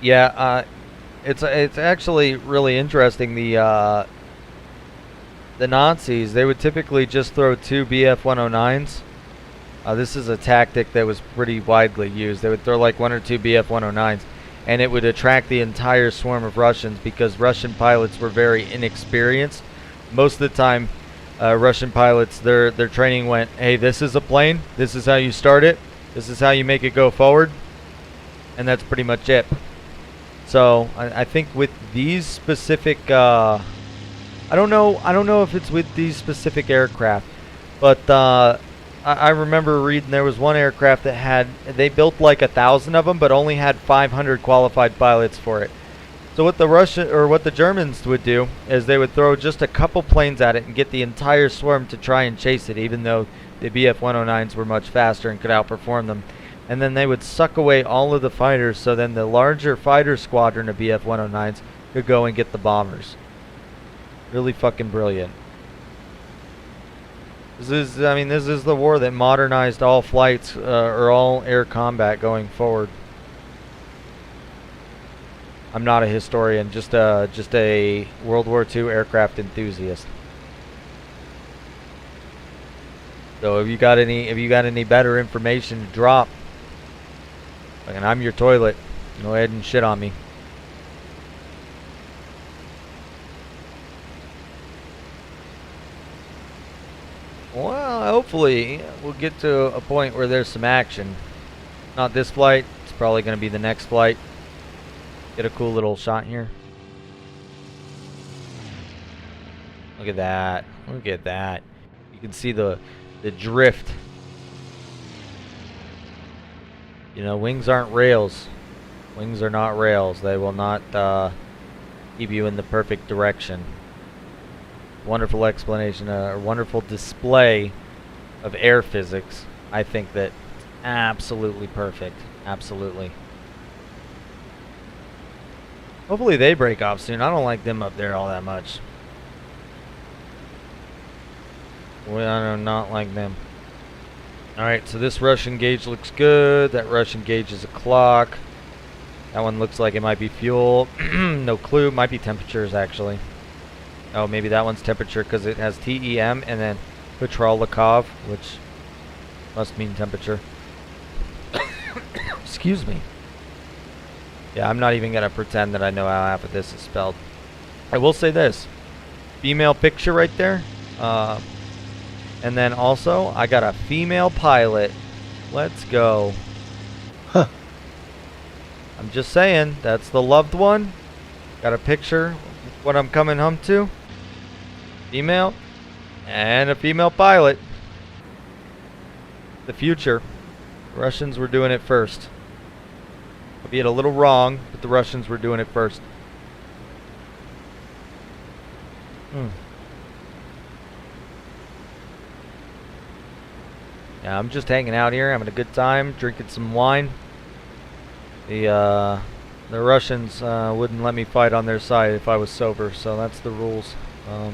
It's actually really interesting. The Nazis, they would typically just throw 2 BF-109s. This is a tactic that was pretty widely used. They would throw like 1 or 2 BF-109s, and it would attract the entire swarm of Russians because Russian pilots were very inexperienced. Most of the time, Russian pilots, their training went, hey, this is a plane, this is how you start it, this is how you make it go forward, and that's pretty much it. So I think with these specific, I don't know if it's with these specific aircraft, but I remember reading there was one aircraft that they built like 1,000 of them, but only had 500 qualified pilots for it. So what the Germans would do is they would throw just a couple planes at it and get the entire swarm to try and chase it, even though the BF-109s were much faster and could outperform them. And then they would suck away all of the fighters, so then the larger fighter squadron of BF-109s could go and get the bombers. Really fucking brilliant. This is the war that modernized all flights or all air combat going forward. I'm not a historian, just a World War II aircraft enthusiast. So if you got any better information to drop, and I'm your toilet, go ahead and shit on me. Well, hopefully we'll get to a point where there's some action. Not this flight. It's probably going to be the next flight. Get a cool little shot here. Look at that. Look at that. You can see the drift. You know, wings aren't rails. Wings are not rails. They will not keep you in the perfect direction. Wonderful explanation, a wonderful display of air physics. I think that absolutely perfect. Absolutely. Hopefully they break off soon. I don't like them up there all that much. Well, I do not like them. Alright, so this Russian gauge looks good. That Russian gauge is a clock. That one looks like it might be fuel. No clue. Might be temperatures, actually. Oh, maybe that one's temperature because it has TEM and then Petrolikov, which must mean temperature. Excuse me. Yeah, I'm not even going to pretend that I know how half of this is spelled. I will say this. Female picture right there. And then also, I got a female pilot. Let's go. Huh. I'm just saying, that's the loved one. Got a picture of what I'm coming home to. Female. And a female pilot. The future. The Russians were doing it first. Albeit a little wrong, but the Russians were doing it first. Yeah, I'm just hanging out here, having a good time, drinking some wine. The Russians wouldn't let me fight on their side if I was sober, so that's the rules. I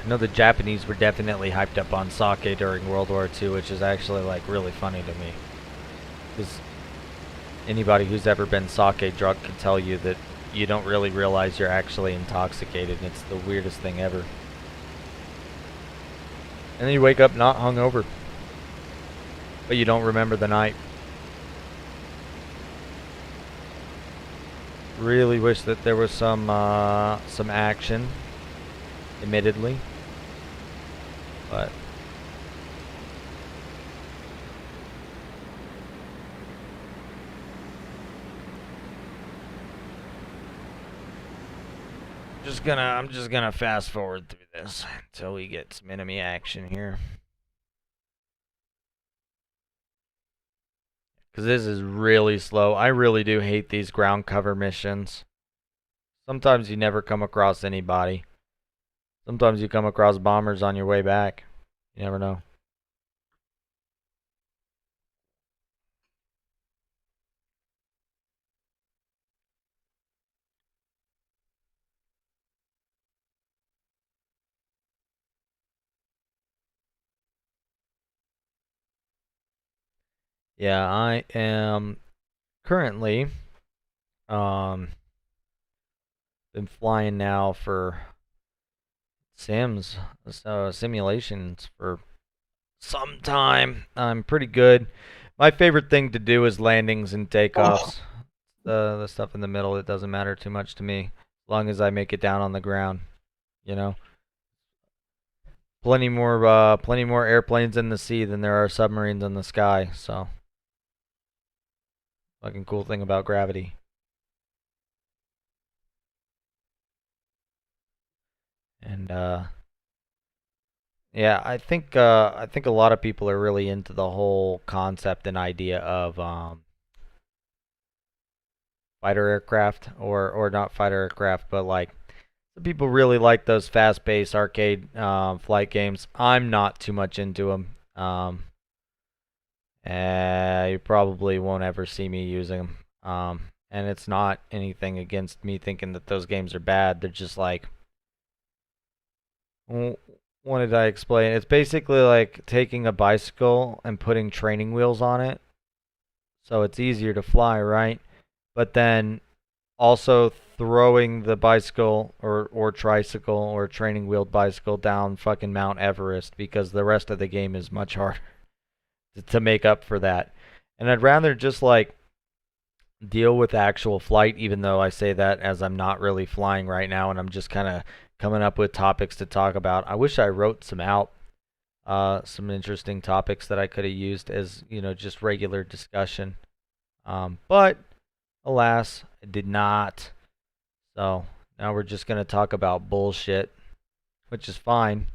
know the Japanese were definitely hyped up on sake during World War II, which is actually like really funny to me. Because anybody who's ever been sake drunk can tell you that you don't really realize you're actually intoxicated, and it's the weirdest thing ever. And then you wake up not hungover, but you don't remember the night. Really wish that there was some action, admittedly, but I'm just gonna fast forward through this until we get some enemy action here. Because this is really slow. I really do hate these ground cover missions. Sometimes you never come across anybody. Sometimes you come across bombers on your way back. You never know. Yeah, I am currently been flying now for simulations for some time. I'm pretty good. My favorite thing to do is landings and takeoffs. The stuff in the middle, it doesn't matter too much to me, as long as I make it down on the ground. You know, plenty more airplanes in the sea than there are submarines in the sky. So, fucking cool thing about gravity. And yeah, I think a lot of people are really into the whole concept and idea of fighter aircraft, or not fighter aircraft, but like some people really like those fast-paced arcade flight games. I'm not too much into them. You probably won't ever see me using them. And it's not anything against me thinking that those games are bad. They're just like, what did I explain? It's basically like taking a bicycle and putting training wheels on it, so it's easier to fly, right? But then also throwing the bicycle or tricycle or training wheeled bicycle down fucking Mount Everest, because the rest of the game is much harder to make up for that. And I'd rather just like deal with actual flight, even though I say that as I'm not really flying right now and I'm just kind of coming up with topics to talk about. I wish I wrote some out, some interesting topics that I could have used as, just regular discussion. But alas, I did not. So now we're just going to talk about bullshit, which is fine.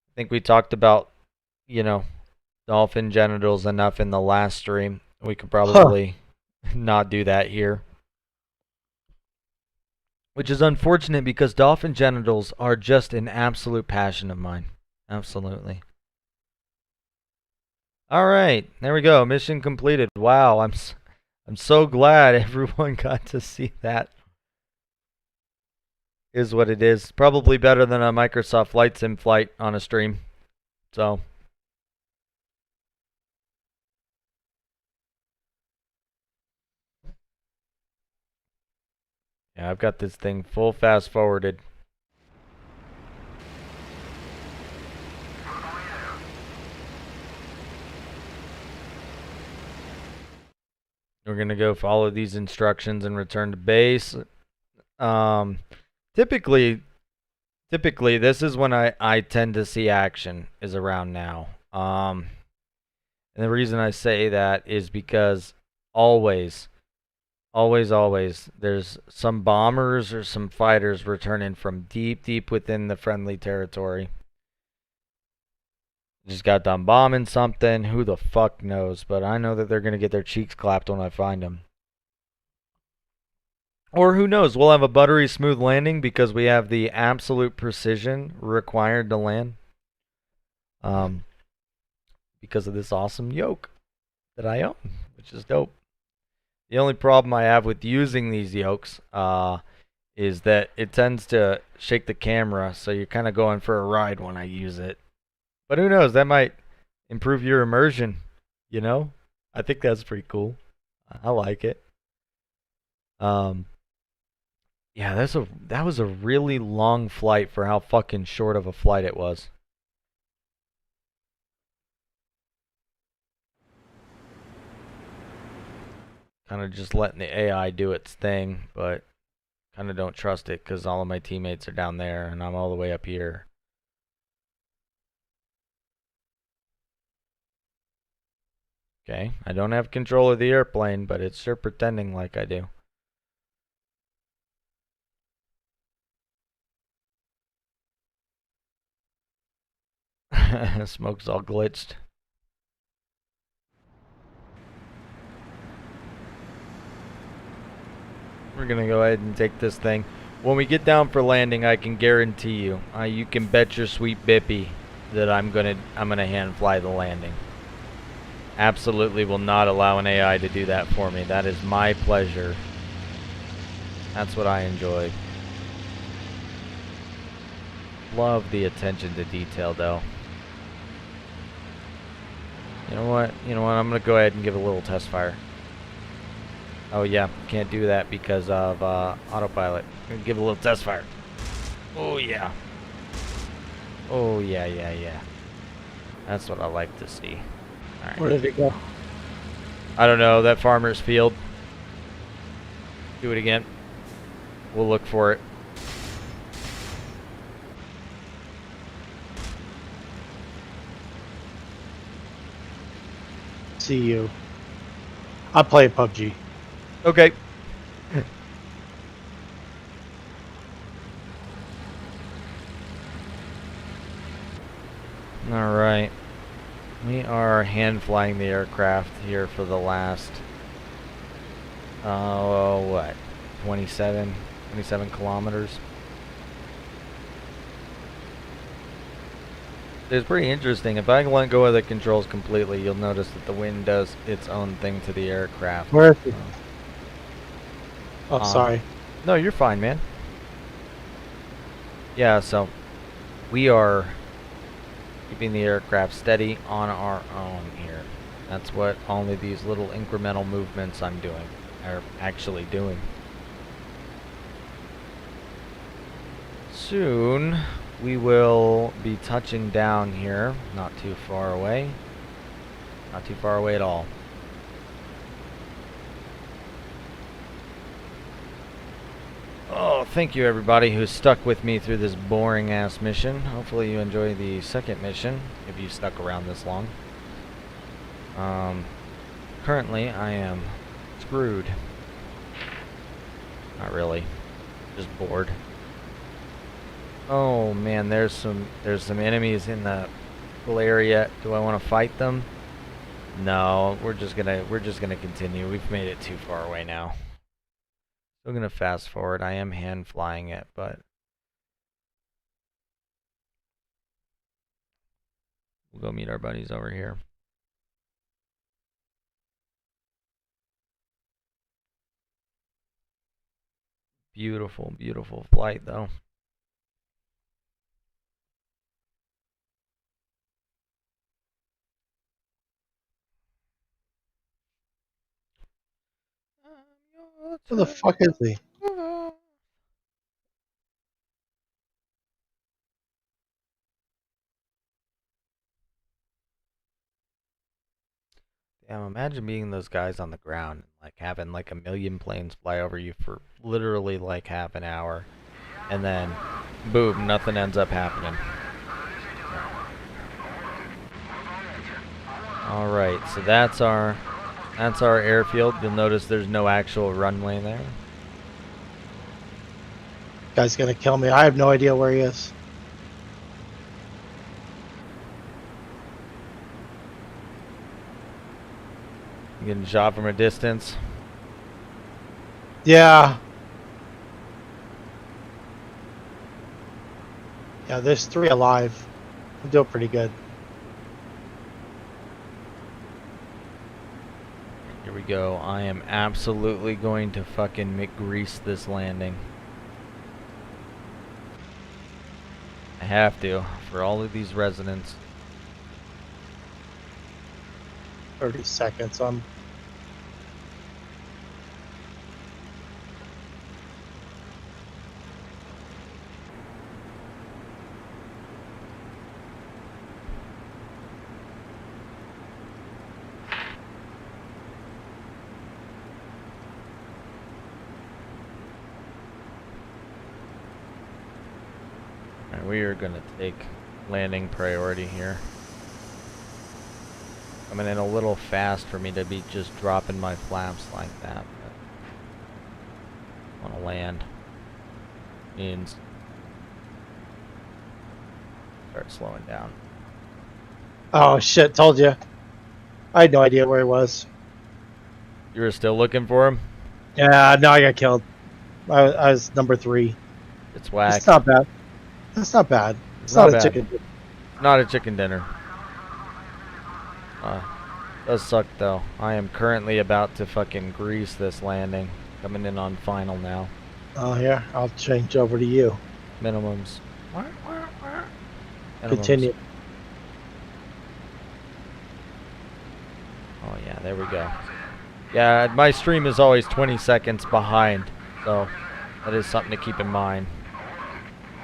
I think we talked about, dolphin genitals enough in the last stream. We could probably not do that here. Which is unfortunate because dolphin genitals are just an absolute passion of mine. Absolutely. All right, there we go. Mission completed. Wow, I'm so glad everyone got to see that. Is what it is. Probably better than a Microsoft Flight Sim flight on a stream. So. Yeah, I've got this thing full fast forwarded. We're going to go follow these instructions and return to base. Typically, this is when I tend to see action is around now. And the reason I say that is because always, there's some bombers or some fighters returning from deep within the friendly territory. Just got done bombing something. Who the fuck knows? But I know that they're going to get their cheeks clapped when I find them. Or who knows? We'll have a buttery smooth landing because we have the absolute precision required to land. Because of this awesome yoke that I own, which is dope. The only problem I have with using these yokes is that it tends to shake the camera, so you're kind of going for a ride when I use it. But who knows? That might improve your immersion, you know? I think that's pretty cool. I like it. Yeah, that was a really long flight for how fucking short of a flight it was. Kind of just letting the AI do its thing, but kind of don't trust it because all of my teammates are down there and I'm all the way up here. Okay, I don't have control of the airplane, but it's sure pretending like I do. Smoke's all glitched. We're gonna go ahead and take this thing. When we get down for landing, I can guarantee you, you can bet your sweet bippy that I'm gonna hand fly the landing. Absolutely will not allow an AI to do that for me. That is my pleasure. That's what I enjoy. Love the attention to detail, though. You know what? I'm gonna go ahead and give a little test fire. Oh yeah, can't do that because of autopilot. I'm gonna give a little test fire. Oh yeah. Oh yeah. That's what I like to see. All right. Where did it go? I don't know. That farmer's field. Do it again. We'll look for it. See you. I play PUBG. Okay. All right. We are hand flying the aircraft here for the last, what, 27 kilometers. It's pretty interesting. If I let go of the controls completely, you'll notice that the wind does its own thing to the aircraft. Where is it? Oh, sorry. No, you're fine, man. Yeah, so we are keeping the aircraft steady on our own here. That's what only these little incremental movements I'm doing are actually doing. Soon we will be touching down here, not too far away. Not too far away at all. Oh, thank you everybody who stuck with me through this boring ass mission. Hopefully you enjoy the second mission, if you stuck around this long. Currently I am screwed. Not really. Just bored. Oh man, there's some enemies in the little area. Do I want to fight them? No, we're just gonna continue. We've made it too far away now. Still gonna fast forward. I am hand flying it, but we'll go meet our buddies over here. Beautiful, beautiful flight, though. Where the fuck is he? Damn, imagine being those guys on the ground, and like having like a million planes fly over you for literally like half an hour, and then boom, nothing ends up happening. All right, so that's our airfield. You'll notice there's no actual runway there. Guy's gonna kill me. I have no idea where he is. You getting shot from a distance. Yeah. Yeah, there's 3 alive. I'm doing pretty good. Here we go. I am absolutely going to fucking McGrease this landing. I have to, for all of these residents. 30 seconds. Alright, we are gonna take landing priority here. Coming in a little fast for me to be just dropping my flaps like that, but I wanna land. Means start slowing down. Oh shit! Told you. I had no idea where he was. You were still looking for him? Yeah, no, I got killed. I was number 3. It's whack. It's not bad. That's not bad. It's Not not, bad. a chicken. Not a chicken dinner. Does suck though. I am currently about to fucking grease this landing. Coming in on final now. Oh, here. I'll change over to you. Minimums. Minimums. Continue. Oh yeah, there we go. Yeah, my stream is always 20 seconds behind, so that is something to keep in mind.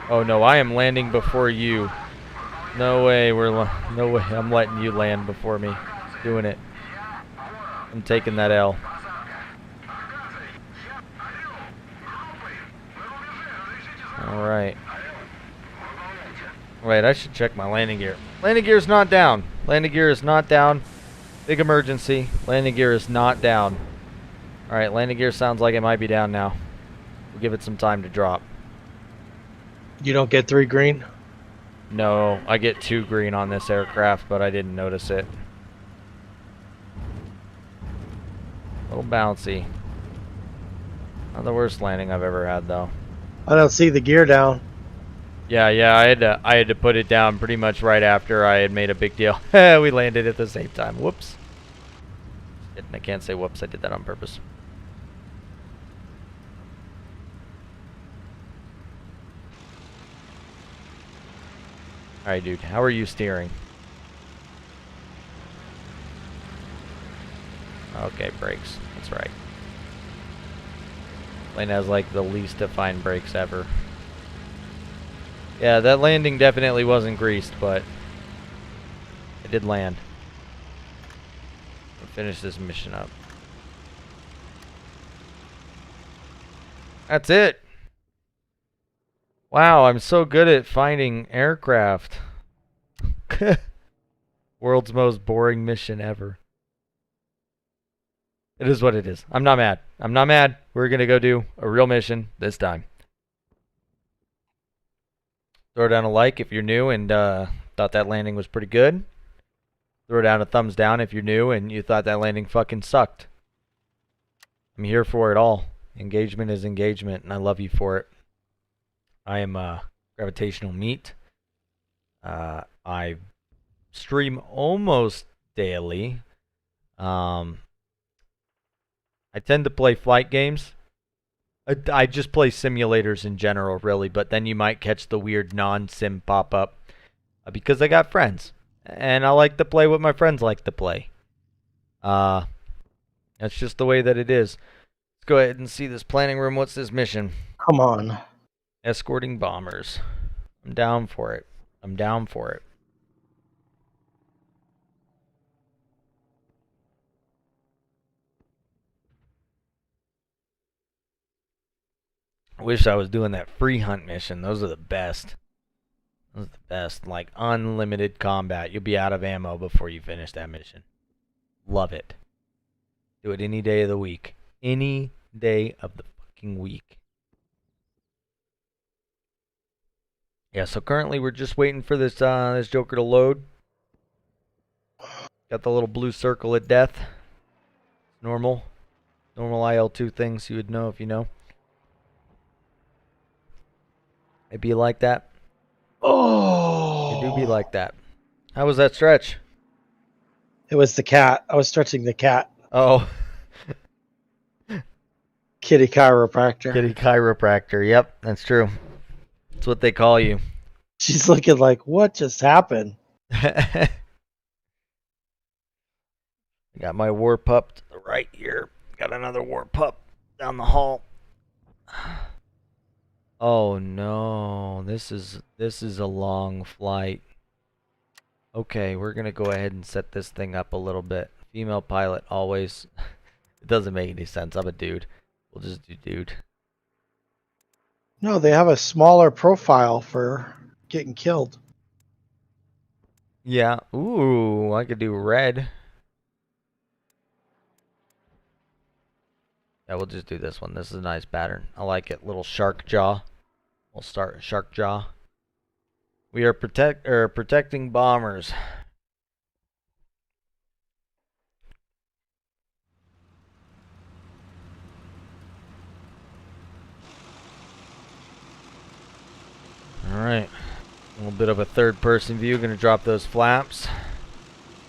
Oh no, I am landing before you. No way, no way. I'm letting you land before me. Doing it. I'm taking that L. All right. Wait, I should check my landing gear. Landing gear is not down. Landing gear is not down. Big emergency. Landing gear is not down. All right, landing gear sounds like it might be down now. We'll give it some time to drop. You don't get 3 green? No, I get 2 green on this aircraft, but I didn't notice it. A little bouncy. Not the worst landing I've ever had, though. I don't see the gear down. Yeah, I had to put it down pretty much right after I had made a big deal. We landed at the same time. Whoops. I can't say whoops. I did that on purpose. All right, dude. How are you steering? Okay, brakes. That's right. Plane has like the least defined brakes ever. Yeah, that landing definitely wasn't greased, but it did land. We'll finish this mission up. That's it. Wow, I'm so good at finding aircraft. World's most boring mission ever. It is what it is. I'm not mad. I'm not mad. We're going to go do a real mission this time. Throw down a like if you're new and thought that landing was pretty good. Throw down a thumbs down if you're new and you thought that landing fucking sucked. I'm here for it all. Engagement is engagement, and I love you for it. I am Gravitational Meat. I stream almost daily. I tend to play flight games. I just play simulators in general, really, but then you might catch the weird non-sim pop-up because I got friends, and I like to play what my friends like to play. That's just the way that it is. Let's go ahead and see this planning room. What's this mission? Come on. Escorting bombers. I'm down for it. I'm down for it. I wish I was doing that free hunt mission. Those are the best. Those are the best. Like unlimited combat. You'll be out of ammo before you finish that mission. Love it. Do it any day of the week. Any day of the fucking week. Yeah, so currently we're just waiting for this this Joker to load. Got the little blue circle at death. Normal. Normal IL-2 things you would know if you know. It be like that. Oh. It do be like that. How was that stretch? It was the cat. I was stretching the cat. Oh. Kitty chiropractor. Kitty chiropractor. Yep, that's true. That's what they call you. She's looking like, what just happened? I got my war pup to the right here. Got another war pup down the hall. Oh no, this is a long flight. Okay, we're gonna go ahead and set this thing up a little bit. Female pilot always. It doesn't make any sense. I'm a dude. We'll just do dude. No, they have a smaller profile for getting killed. Yeah. Ooh, I could do red. Yeah, we'll just do this one. This is a nice pattern. I like it. Little shark jaw. We'll start shark jaw. We are protecting bombers. All right. A little bit of a third-person view. Going to drop those flaps.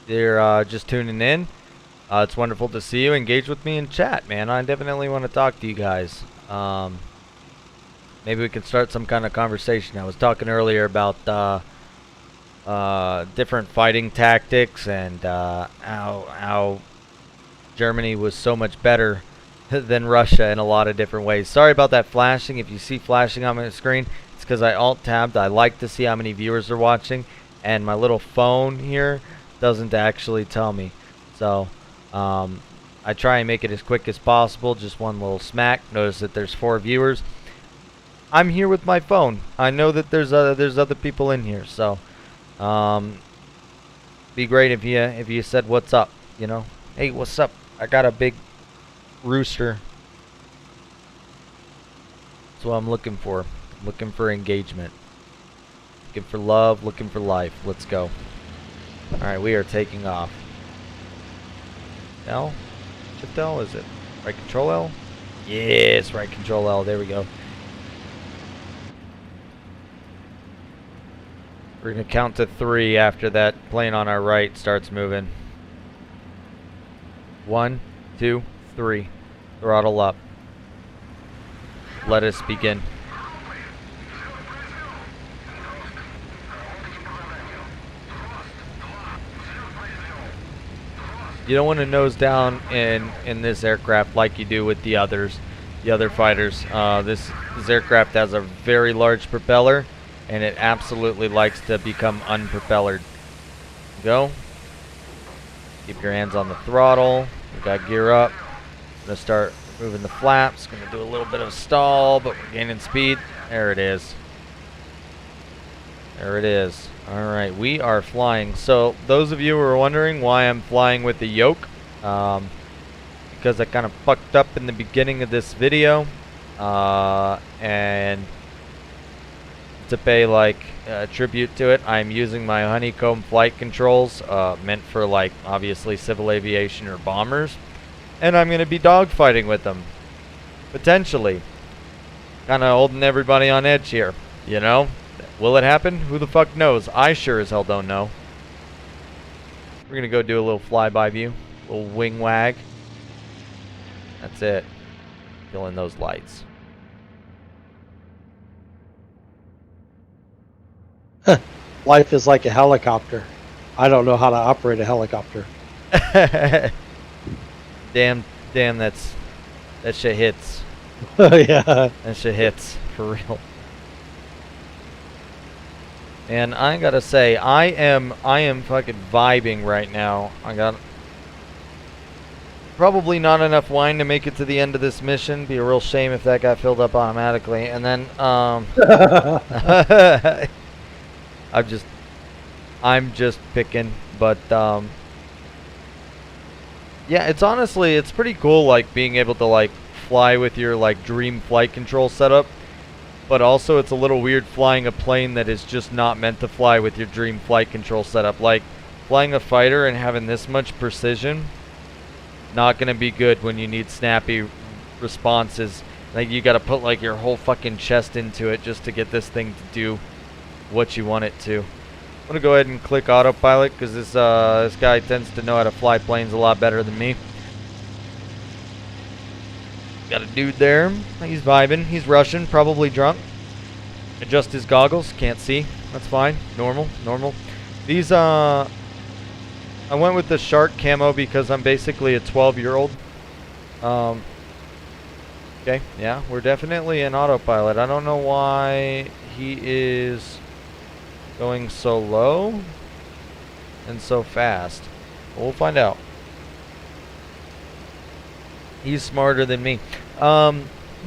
They're just tuning in. It's wonderful to see you. Engage with me in chat, man. I definitely want to talk to you guys. Maybe we can start some kind of conversation. I was talking earlier about different fighting tactics and how Germany was so much better than Russia in a lot of different ways. Sorry about that flashing. If you see flashing on my screen, it's because I alt-tabbed. I like to see how many viewers are watching, and my little phone here doesn't actually tell me. So I try and make it as quick as possible. Just one little smack. Notice that there's 4 viewers. I'm here with my phone. I know that there's other people in here, so be great if you said what's up. You know, hey, what's up? I got a big rooster. That's what I'm looking for. Looking for engagement. Looking for love. Looking for life. Let's go. All right, we are taking off. L? Shift L? Is it right control L? Yes, right control L. There we go. We're going to count to 3 after that plane on our right starts moving. 1, 2, 3. Throttle up. Let us begin. You don't want to nose down in this aircraft like you do with the other fighters. This aircraft has a very large propeller, and it absolutely likes to become unpropellered. Go. Keep your hands on the throttle. We got gear up. Gonna start moving the flaps. Gonna do a little bit of a stall, but we're gaining speed. There it is. There it is. Alright, we are flying. So, those of you who are wondering why I'm flying with the yoke, because I kind of fucked up in the beginning of this video, and to pay tribute to it, I'm using my honeycomb flight controls, meant for obviously civil aviation or bombers, and I'm going to be dogfighting with them, potentially. Kind of holding everybody on edge here, you know? Will it happen? Who the fuck knows? I sure as hell don't know. We're going to go do a little flyby view. A little wing wag. That's it. Fill in those lights. Life is like a helicopter. I don't know how to operate a helicopter. Damn, that shit hits. Yeah. That shit hits for real. And I gotta say, I am fucking vibing right now. I got probably not enough wine to make it to the end of this mission. Be a real shame if that got filled up automatically. And then I'm just picking, but yeah, it's pretty cool, like being able to like fly with your like dream flight control setup, but also it's a little weird flying a plane that is just not meant to fly with your dream flight control setup. Like flying a fighter and having this much precision, not gonna be good when you need snappy responses. Like you gotta put like your whole fucking chest into it just to get this thing to do what you want it to. I'm gonna go ahead and click autopilot because this guy tends to know how to fly planes a lot better than me. Got a dude there. He's vibing. He's Russian, probably drunk. Adjust his goggles. Can't see. That's fine. Normal. These I went with the shark camo because I'm basically a 12-year-old. Okay, yeah, we're definitely in autopilot. I don't know why he is going so low and so fast. But we'll find out. He's smarter than me.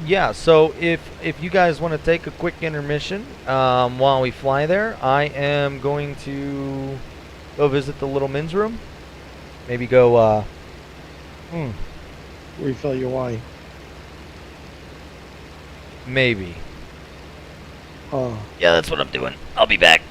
Yeah, so if you guys want to take a quick intermission while we fly there, I am going to go visit the little men's room. Maybe go Refill your wine. Maybe. Oh. Yeah, that's what I'm doing. I'll be back.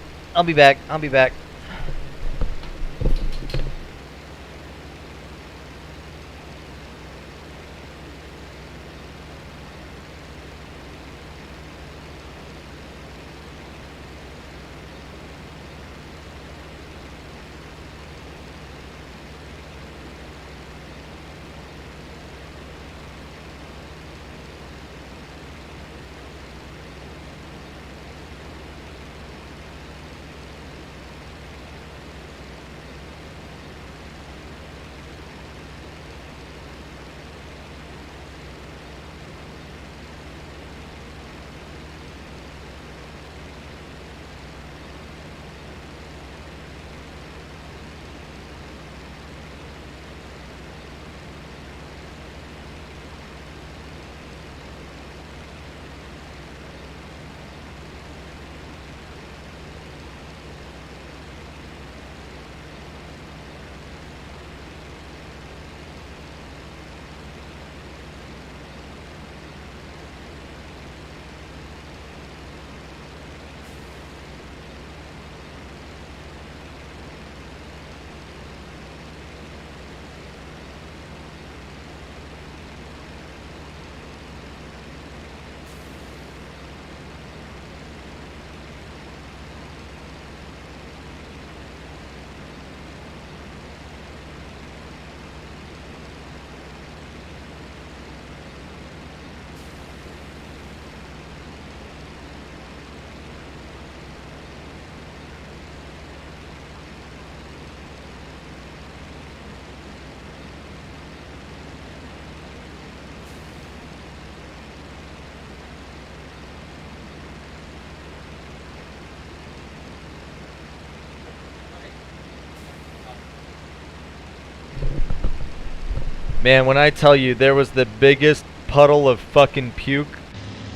Man, when I tell you there was the biggest puddle of fucking puke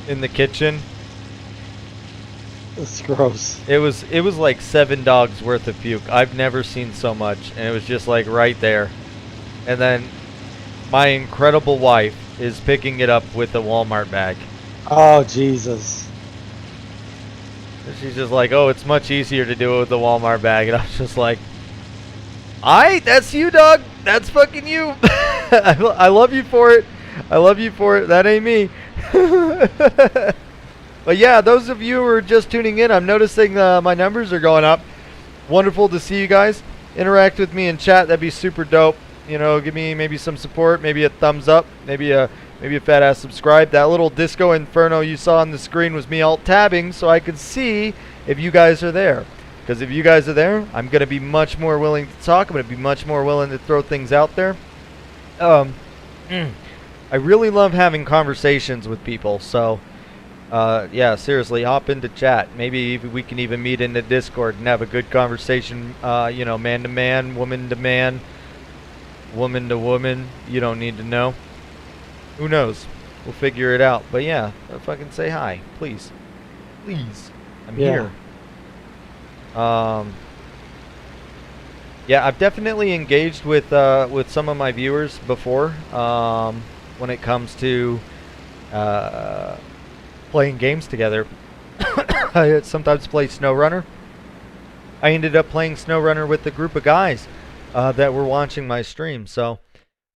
in the kitchen, That's gross. it was like 7 dogs worth of puke. I've never seen so much, and it was just like right there. And then my incredible wife is picking it up with a Walmart bag. Oh, Jesus. And she's just like, "Oh, it's much easier to do it with the Walmart bag." And I was just like, "Aight, that's you, dog. That's fucking you." I love you for it. That ain't me. But yeah, those of you who are just tuning in, I'm noticing my numbers are going up. Wonderful to see you guys. Interact with me in chat. That'd be super dope. You know, give me maybe some support, maybe a thumbs up, maybe a fat ass subscribe. That little disco inferno you saw on the screen was me alt tabbing so I could see if you guys are there. Because if you guys are there, I'm going to be much more willing to talk. I'm going to be much more willing to throw things out there. I really love having conversations with people. So, yeah, seriously, hop into chat. Maybe we can even meet in the Discord and have a good conversation, you know, man to man, woman to man, woman to woman. You don't need to know. Who knows? We'll figure it out. But yeah, fucking say hi, please. Please. I'm here. Yeah, I've definitely engaged with some of my viewers before when it comes to playing games together. I sometimes play SnowRunner. I ended up playing SnowRunner with a group of guys that were watching my stream. So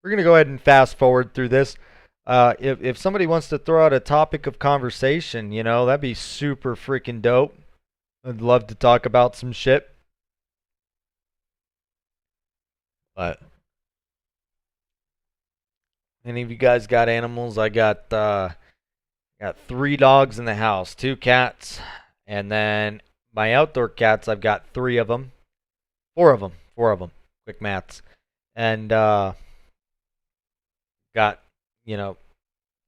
we're gonna go ahead and fast forward through this. If somebody wants to throw out a topic of conversation, you know, that'd be super freaking dope. I'd love to talk about some shit. But any of you guys got animals? I got 3 dogs in the house, 2 cats, and then my outdoor cats, I've got 3 of them. 4 of them. Quick maths. And got, you know,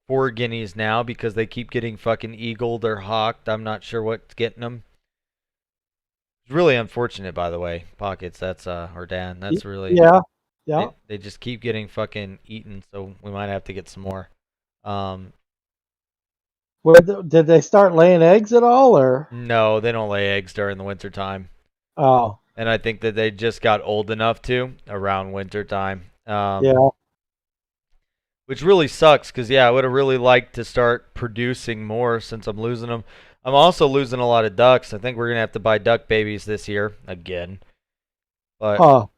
4 guineas now because they keep getting fucking eagled or hawked. I'm not sure what's getting them. It's really unfortunate, by the way. Pockets, that's or Dan, that's really They just keep getting fucking eaten, so we might have to get some more. Did they start laying eggs at all, or? No, they don't lay eggs during the winter time. Oh. And I think that they just got old enough to around winter time. Yeah. Which really sucks because, yeah, I would have really liked to start producing more since I'm losing them. I'm also losing a lot of ducks. I think we're going to have to buy duck babies this year again. But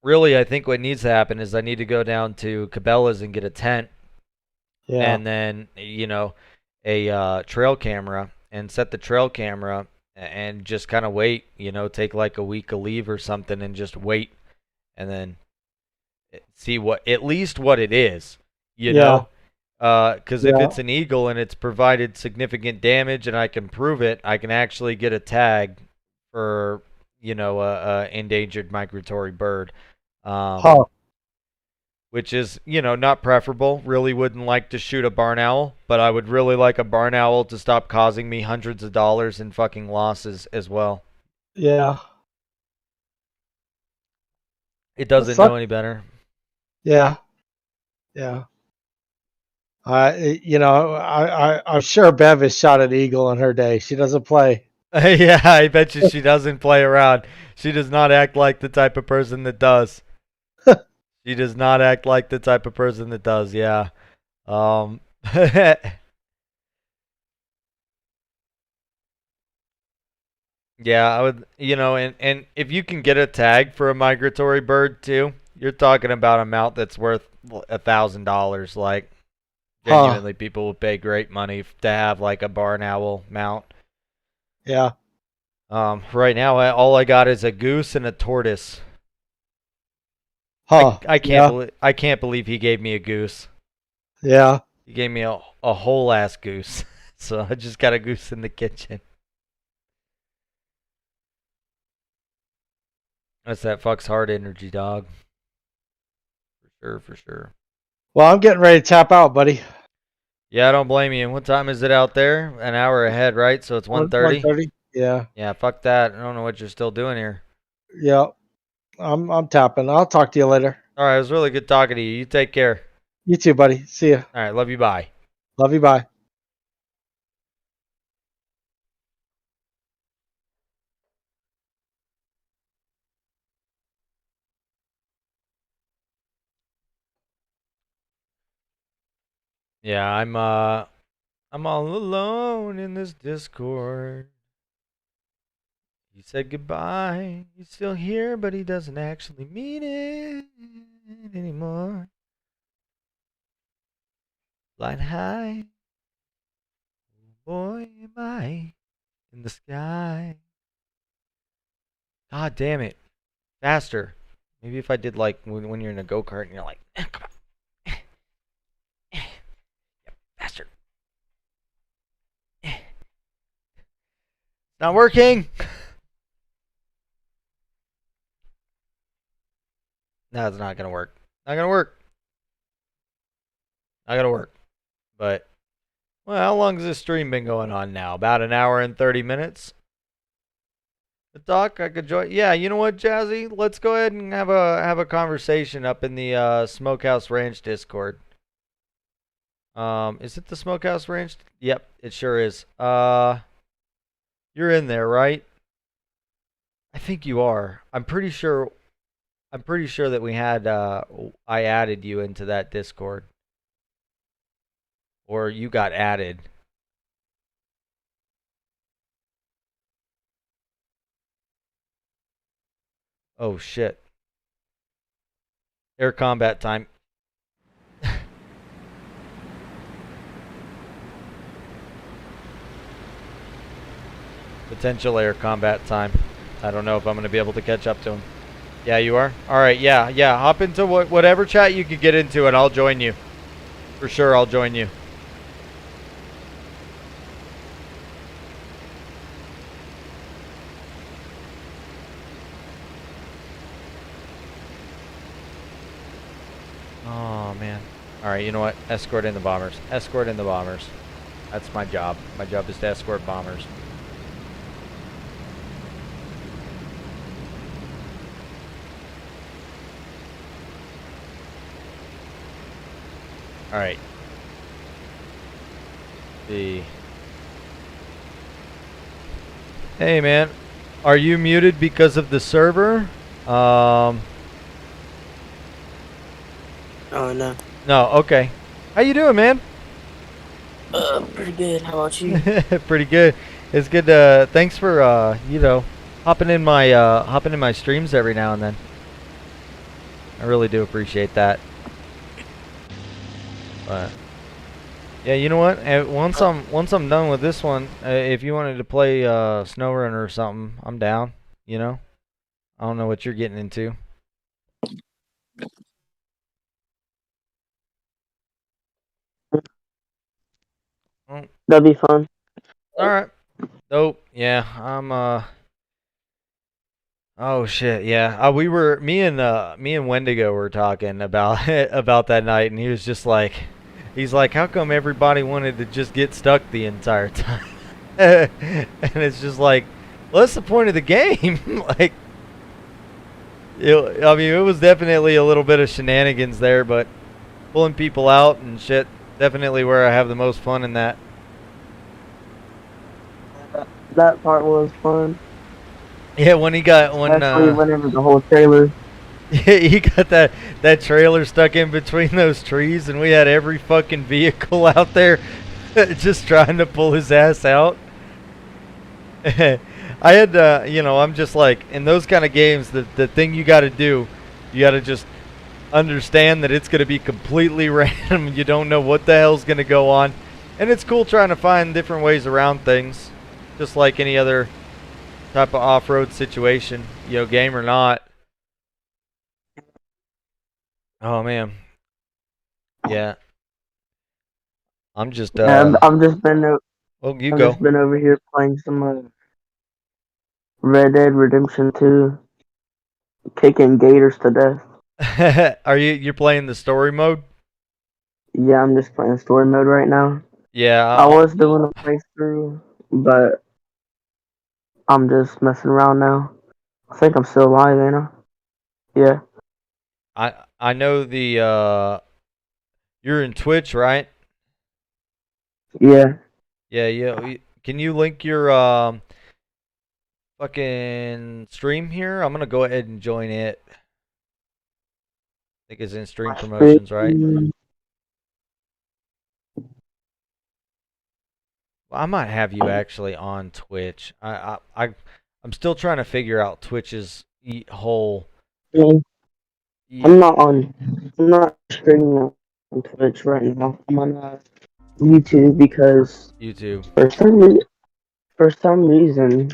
really, I think what needs to happen is I need to go down to Cabela's and get a tent. Yeah. And then, you know, a trail camera and set the trail camera and just kind of wait, you know, take like a week of leave or something and just wait and then see at least what it is, you know? Because if it's an eagle and it's provided significant damage and I can prove it, I can actually get a tag for, you know, a endangered migratory bird. Which is, you know, not preferable. Really wouldn't like to shoot a barn owl, but I would really like a barn owl to stop causing me hundreds of dollars in fucking losses as well. Yeah. It doesn't know any better. Yeah. Yeah. You know, I'm sure Bev has shot an eagle in her day. She doesn't play. Yeah, I bet you she doesn't play around. She does not act like the type of person that does. She does not act like the type of person that does, yeah. Yeah, I would, you know, and if you can get a tag for a migratory bird too, you're talking about a mount that's worth $1,000. Like, genuinely, people will pay great money to have like a barn owl mount. Yeah. Right now, all I got is a goose and a tortoise. I can't believe he gave me a goose. Yeah. He gave me a whole ass goose. So I just got a goose in the kitchen. That's that fucks hard energy, dog. For sure. Well, I'm getting ready to tap out, buddy. Yeah, I don't blame you. What time is it out there? An hour ahead, right? So it's 1:30? 1:30. Yeah. Yeah, fuck that. I don't know what you're still doing here. Yeah. I'm tapping. I'll talk to you later. All right, it was really good talking to you. You take care. You too, buddy. See ya. All right, love you. Bye. Love you. Bye. Yeah, I'm all alone in this Discord. He said goodbye. He's still here, but he doesn't actually mean it anymore. Flying high, boy, am I in the sky. God damn it. Faster. Maybe if I did like when you're in a go-kart and you're like, come on. Faster. It's Not working. No, it's not gonna work. Not gonna work. Not gonna work. But well, how long has this stream been going on now? About an hour and 30 minutes. The talk I could join. Yeah, you know what, Jazzy? Let's go ahead and have a conversation up in the Smokehouse Ranch Discord. Is it the Smokehouse Ranch? Yep, it sure is. You're in there, right? I think you are. I'm pretty sure that we had I added you into that Discord. Or you got added. Oh shit. Air combat time. Potential air combat time. I don't know if I'm going to be able to catch up to him. Yeah, you are? Alright, yeah. Hop into whatever chat you could get into and I'll join you. For sure, I'll join you. Oh, man. Alright, you know what? Escort in the bombers. Escort in the bombers. That's my job. My job is to escort bombers. Alright. See. Hey, man. Are you muted because of the server? Oh, no. No, okay. How you doing, man? Pretty good. How about you? Pretty good. It's good to, thanks for you know, hopping in my streams every now and then. I really do appreciate that. But yeah, you know what? Once I'm done with this one, if you wanted to play SnowRunner or something, I'm down, you know? I don't know what you're getting into. That'd be fun. All right. Dope. Yeah, I'm oh shit, yeah. Me and Wendigo were talking about about that night, and he was just like, he's like, how come everybody wanted to just get stuck the entire time? And it's just like, well, that's the point of the game. Like, I mean, it was definitely a little bit of shenanigans there, but pulling people out and shit, definitely where I have the most fun in that. That part was fun. Yeah, when Especially whenever the whole trailer. he got that trailer stuck in between those trees, and we had every fucking vehicle out there just trying to pull his ass out. I had you know, I'm just like, in those kind of games, the thing you got to do, you got to just understand that it's going to be completely random. You don't know what the hell's going to go on, and it's cool trying to find different ways around things, just like any other type of off-road situation, you know, game or not. Oh man, yeah. I'm just I've just been well, you I've go. just been over here playing some Red Dead Redemption 2, kicking gators to death. Are you're playing the story mode? Yeah, I'm just playing story mode right now. Yeah. I was doing a playthrough, but I'm just messing around now. I think I'm still alive, ain't I? Yeah. I know the you're in Twitch, right? Yeah. Yeah. Can you link your fucking stream here? I'm gonna go ahead and join it. I think it's in stream promotions, right? Well, I might have you actually on Twitch. I'm still trying to figure out Twitch's whole. I'm not streaming on Twitch right now. I'm on YouTube because YouTube. for some reason,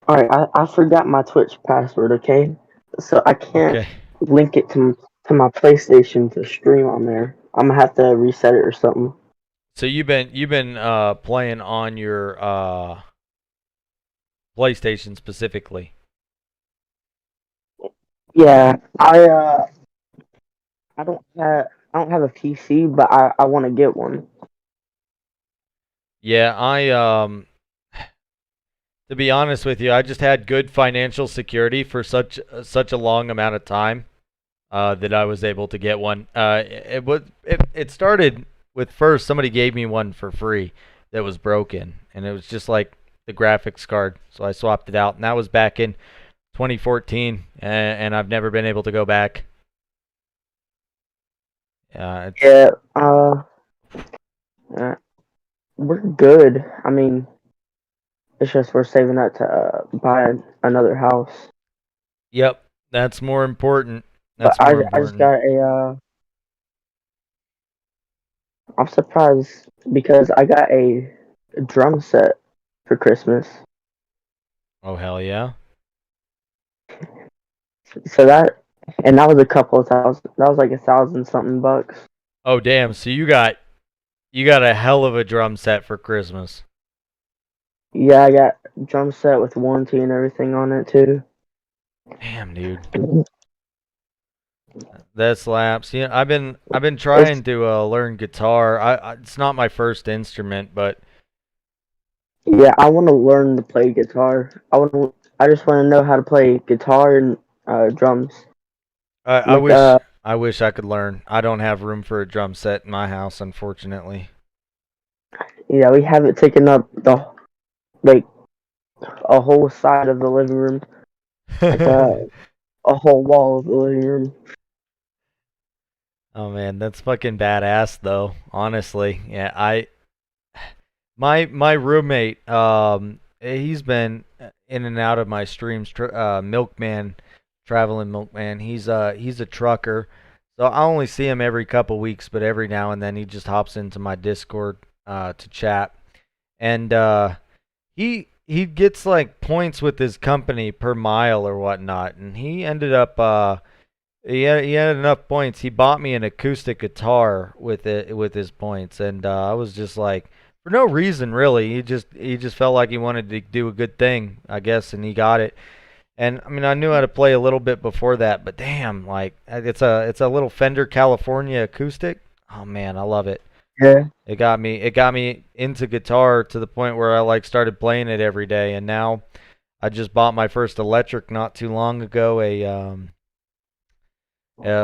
alright, I forgot my Twitch password, okay? So I can't link it to my PlayStation to stream on there. I'm gonna have to reset it or something. So you've been playing on your PlayStation specifically. Yeah, I don't have a PC, but I want to get one. Yeah, to be honest with you, I just had good financial security for such a long amount of time that I was able to get one. It started with first somebody gave me one for free that was broken, and it was just like the graphics card, so I swapped it out, and that was back in 2014, and I've never been able to go back. Yeah, uh, we're good. I mean, it's just we're saving up to buy another house. Yep, that's more important. But That's more I just important. got a. I'm surprised because I got a drum set for Christmas. Oh hell yeah! So that was a couple of thousand. That was like 1,000 something bucks. Oh damn! So you got a hell of a drum set for Christmas. Yeah, I got drum set with warranty and everything on it too. Damn, dude. That slaps. Yeah, I've been trying to learn guitar. It's not my first instrument, but Yeah, I want to learn to play guitar. I just want to know how to play guitar and drums. I Like wish I could learn. I don't have room for a drum set in my house, unfortunately. yeah, we have it taken up like a whole side of the living room, like a whole wall of the living room. Oh man, that's fucking badass though. Honestly, yeah. My roommate, he's been in and out of my streams. Milkman, traveling milkman. He's a trucker, so I only see him every couple weeks, but every now and then he just hops into my Discord to chat, and he gets like points with his company per mile or whatnot, and he ended up he had enough points. He bought me an acoustic guitar with his points, and I was just like, for no reason really. He just felt like he wanted to do a good thing, I guess, and he got it. And I mean, I knew how to play a little bit before that, but damn, like it's a little Fender California acoustic. Oh man, I love it. Yeah, It got me into guitar to the point where I like started playing it every day, and now I just bought my first electric not too long ago, a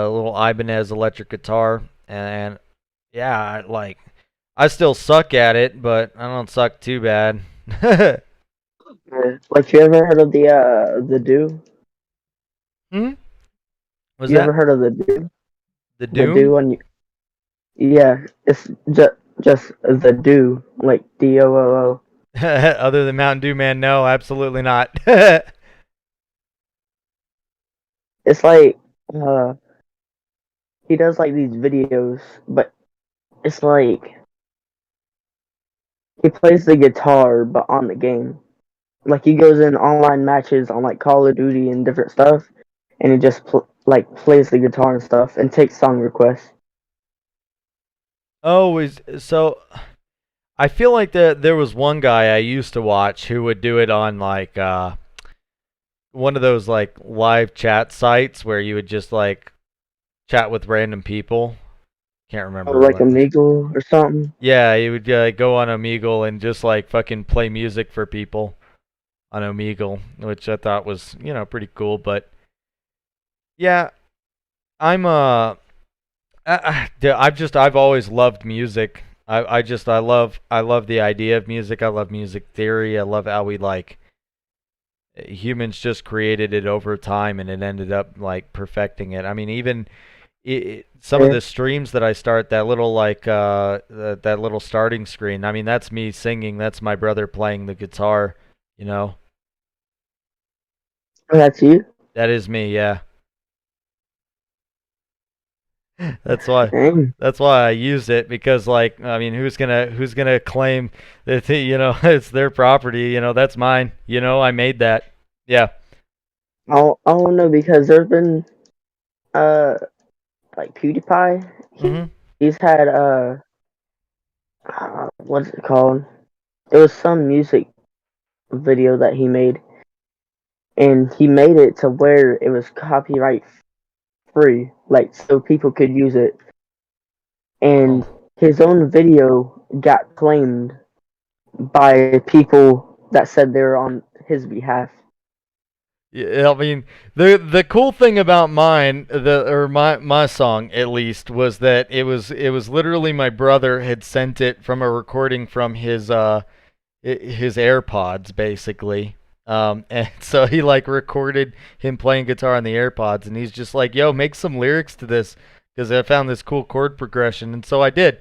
little Ibanez electric guitar, and yeah, I still suck at it, but I don't suck too bad. yeah. Like you ever heard of the do? Hmm? Was You ever that heard of the do? the The Doom? do on you? Yeah, it's just the do, like DOOO. Other than Mountain Dew, man, no, absolutely not. It's like he does like these videos, but it's like he plays the guitar but on the game. Like he goes in online matches on like Call of Duty and different stuff, and he just like plays the guitar and stuff and takes song requests. Oh, so I feel like there was one guy I used to watch who would do it on like one of those like live chat sites where you would just like chat with random people. Can't Or remember like what. Amigo or something. Yeah, he would go on Omegle and just like fucking play music for people on Omegle, which I thought was, pretty cool. But yeah, I'm I've always loved music. I love the idea of music. I love music theory. I love how we like humans just created it over time and it ended up like perfecting it. I mean, even some of Yeah, the streams that I start, that little like that little starting screen. I mean, that's me singing. That's my brother playing the guitar. You know, that's you. that is me. Yeah, that's why. Dang. That's why I used it because, like, I mean, who's gonna claim that it's their property? That's mine. I made that. Yeah. I don't know because there's been uh like PewDiePie. Mhm. He's had What's it called? It was some music video that he made, and he made it to where it was copyright free, like so people could use it. And Oh. his own video got claimed by people that said they were on his behalf. Yeah, I mean, the cool thing about mine, my song at least, was that it was literally my brother had sent it from a recording from his AirPods basically. And so he like recorded him playing guitar on the AirPods, and he's just like, "Yo, make some lyrics to this," because I found this cool chord progression, and so I did,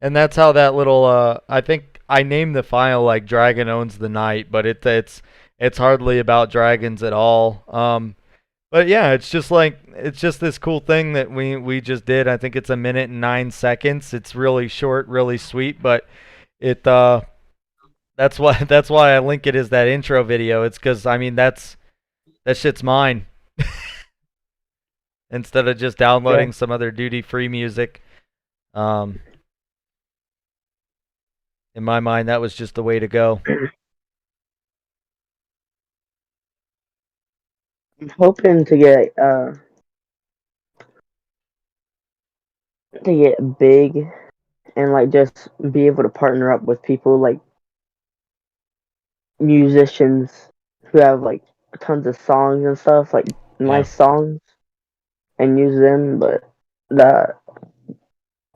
and that's how that little I think I named the file like Dragon Owns the Night, but it's hardly about dragons at all. But yeah, it's just this cool thing that we just did. I think it's 1 minute and 9 seconds. It's really short, really sweet, but it that's why I link it as that intro video. It's because I mean that shit's mine instead of just Yeah. downloading some other duty free music. Um, in my mind, that was just the way to go. I'm hoping to get big and like just be able to partner up with people like musicians who have like tons of songs and stuff, like Yeah. nice songs, and use them. But that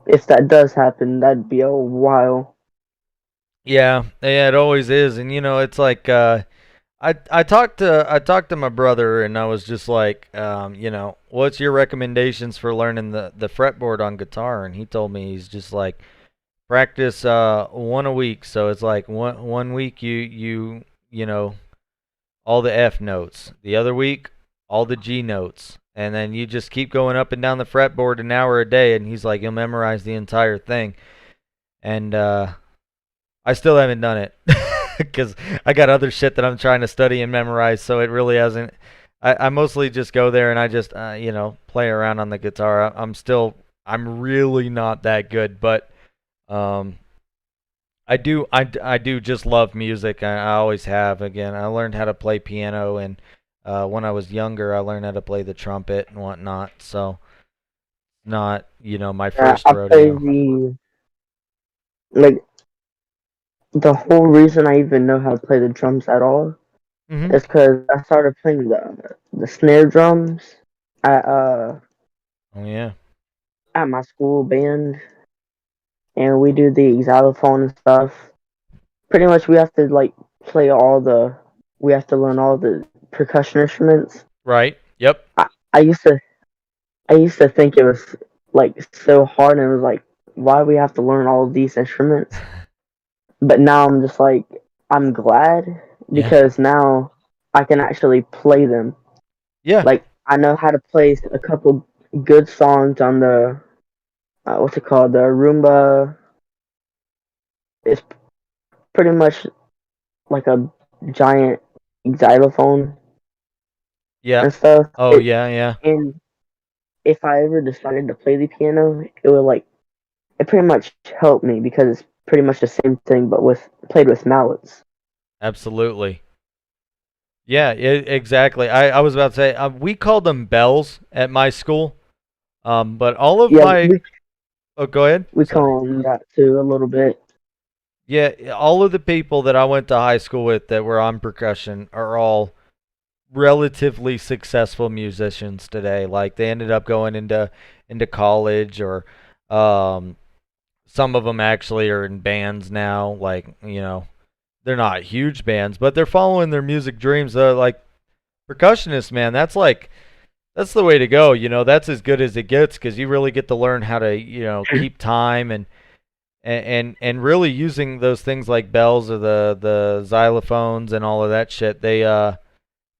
if that does happen, that'd be a while. Yeah, it always is, and it's like I talked to my brother, and I was just like, what's your recommendations for learning the fretboard on guitar? And he told me he's just like practice one a week. So it's like one week you know all the F notes, the other week all the G notes, and then you just keep going up and down the fretboard an hour a day. And he's like, you'll memorize the entire thing. And I still haven't done it because I got other shit that I'm trying to study and memorize. So it really hasn't. I mostly just go there and I just play around on the guitar. I'm really not that good, but um, I do just love music. I always have. Again, I learned how to play piano, and when I was younger, I learned how to play the trumpet and whatnot. So not my first I play rodeo. like the whole reason I even know how to play the drums at all Mhm. is because I started playing the snare drums at uh Oh yeah. at my school band, and we do the xylophone and stuff. Pretty much, we have to like play all the we have to learn all the percussion instruments. Right. Yep. I, I used to I used to think it was like so hard, and it was like, why we have to learn all of these instruments? But now I'm just like, I'm glad Yeah. because now I can actually play them. Yeah. Like I know how to play a couple good songs on the what's it called, the Roomba. It's pretty much like a giant xylophone Yeah. and stuff. Oh yeah, yeah. And if I ever decided to play the piano, it would like it pretty much helped me because it's pretty much the same thing but with played with mallets. Absolutely. Yeah, exactly. I was about to say we called them bells at my school. But all of Yeah, my oh, go ahead. we Sorry. call them that too a little bit. Yeah, all of the people that I went to high school with that were on percussion are all relatively successful musicians today. Like they ended up going into college, or um some of them actually are in bands now. Like, they're not huge bands, but they're following their music dreams. Like percussionists, man, that's the way to go. That's as good as it gets because you really get to learn how to, keep time and really using those things like bells or the xylophones and all of that shit. They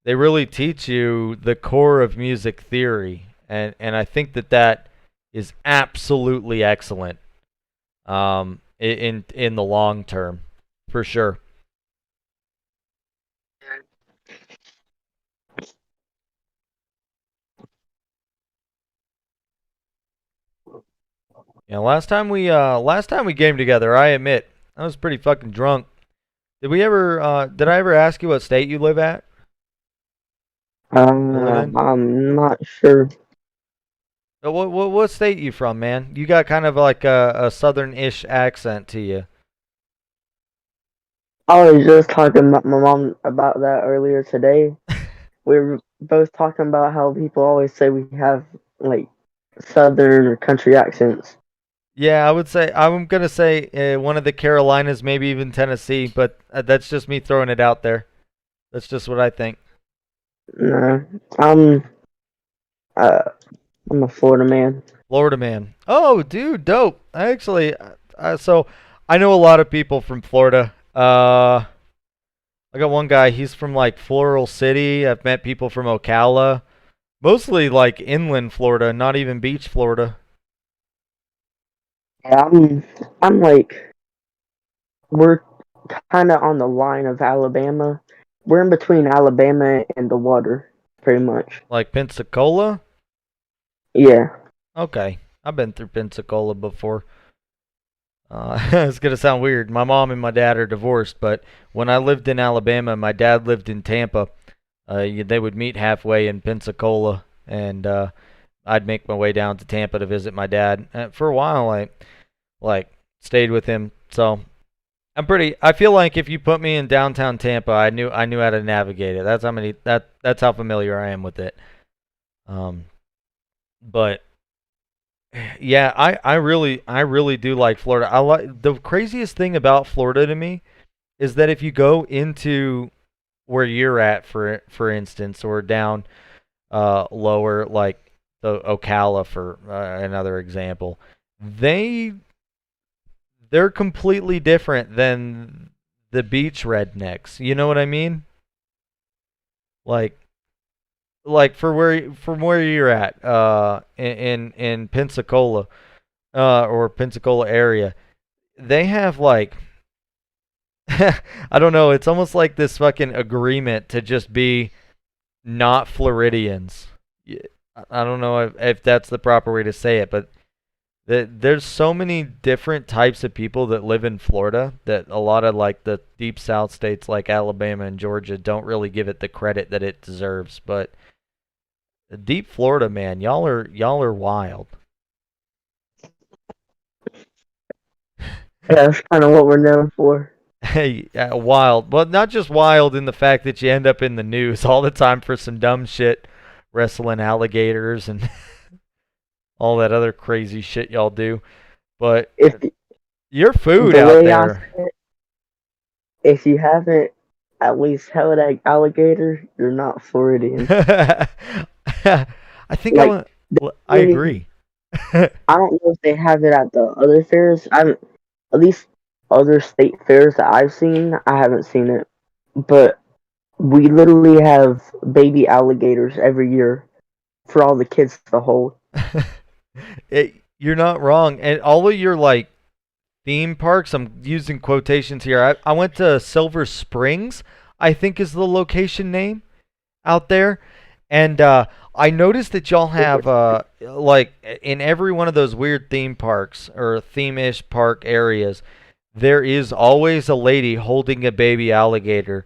really teach you the core of music theory, and I think that is absolutely excellent. In the long term, for sure. Yeah, last time we came together, I admit, I was pretty fucking drunk. Did I ever ask you what state you live at? Live in? I'm not sure. What state you from, man? You got kind of like a southern-ish accent to you. I was just talking about my mom about that earlier today. We were both talking about how people always say we have like southern or country accents. Yeah, I'm gonna say one of the Carolinas, maybe even Tennessee, but that's just me throwing it out there. That's just what I think. No, uh, I'm a Florida man. Florida man. Oh, dude, dope. So I know a lot of people from Florida. I got one guy. He's from like Floral City. I've met people from Ocala, mostly like inland Florida, not even beach Florida. Yeah, I'm like we're kind of on the line of Alabama. We're in between Alabama and the water, pretty much. Like Pensacola. Yeah. Okay, I've been through Pensacola before. It's gonna sound weird. My mom and my dad are divorced, but when I lived in Alabama, my dad lived in Tampa. They would meet halfway in Pensacola, and I'd make my way down to Tampa to visit my dad. For a while, I like stayed with him. So I feel like if you put me in downtown Tampa, I knew how to navigate it. That's how familiar I am with it. But yeah, I really do like Florida. I like the craziest thing about Florida to me is that if you go into where you're at, for instance, or down lower like the Ocala for another example, they're completely different than the beach rednecks. You know what I mean? Like from where you're at in Pensacola or Pensacola area, they have like I don't know, it's almost like this fucking agreement to just be not Floridians. I don't know if that's the proper way to say it, but there's so many different types of people that live in Florida that a lot of like the deep south states like Alabama and Georgia don't really give it the credit that it deserves, but deep Florida, man, y'all are wild. Yeah, that's kind of what we're known for. Hey, wild. Well, not just wild in the fact that you end up in the news all the time for some dumb shit, wrestling alligators and all that other crazy shit y'all do. But If your food the out way there. I say it, if you haven't at least held an alligator, you're not Floridian. I think Like, I agree. I don't know if they have it at the other fairs. I haven't, at least other state fairs that I've seen, I haven't seen it. But we literally have baby alligators every year for all the kids to hold. You're not wrong. And all of your like theme parks, I'm using quotations here. I went to Silver Springs, I think is the location name out there. And I noticed that y'all have like in every one of those weird theme parks or theme-ish park areas, there is always a lady holding a baby alligator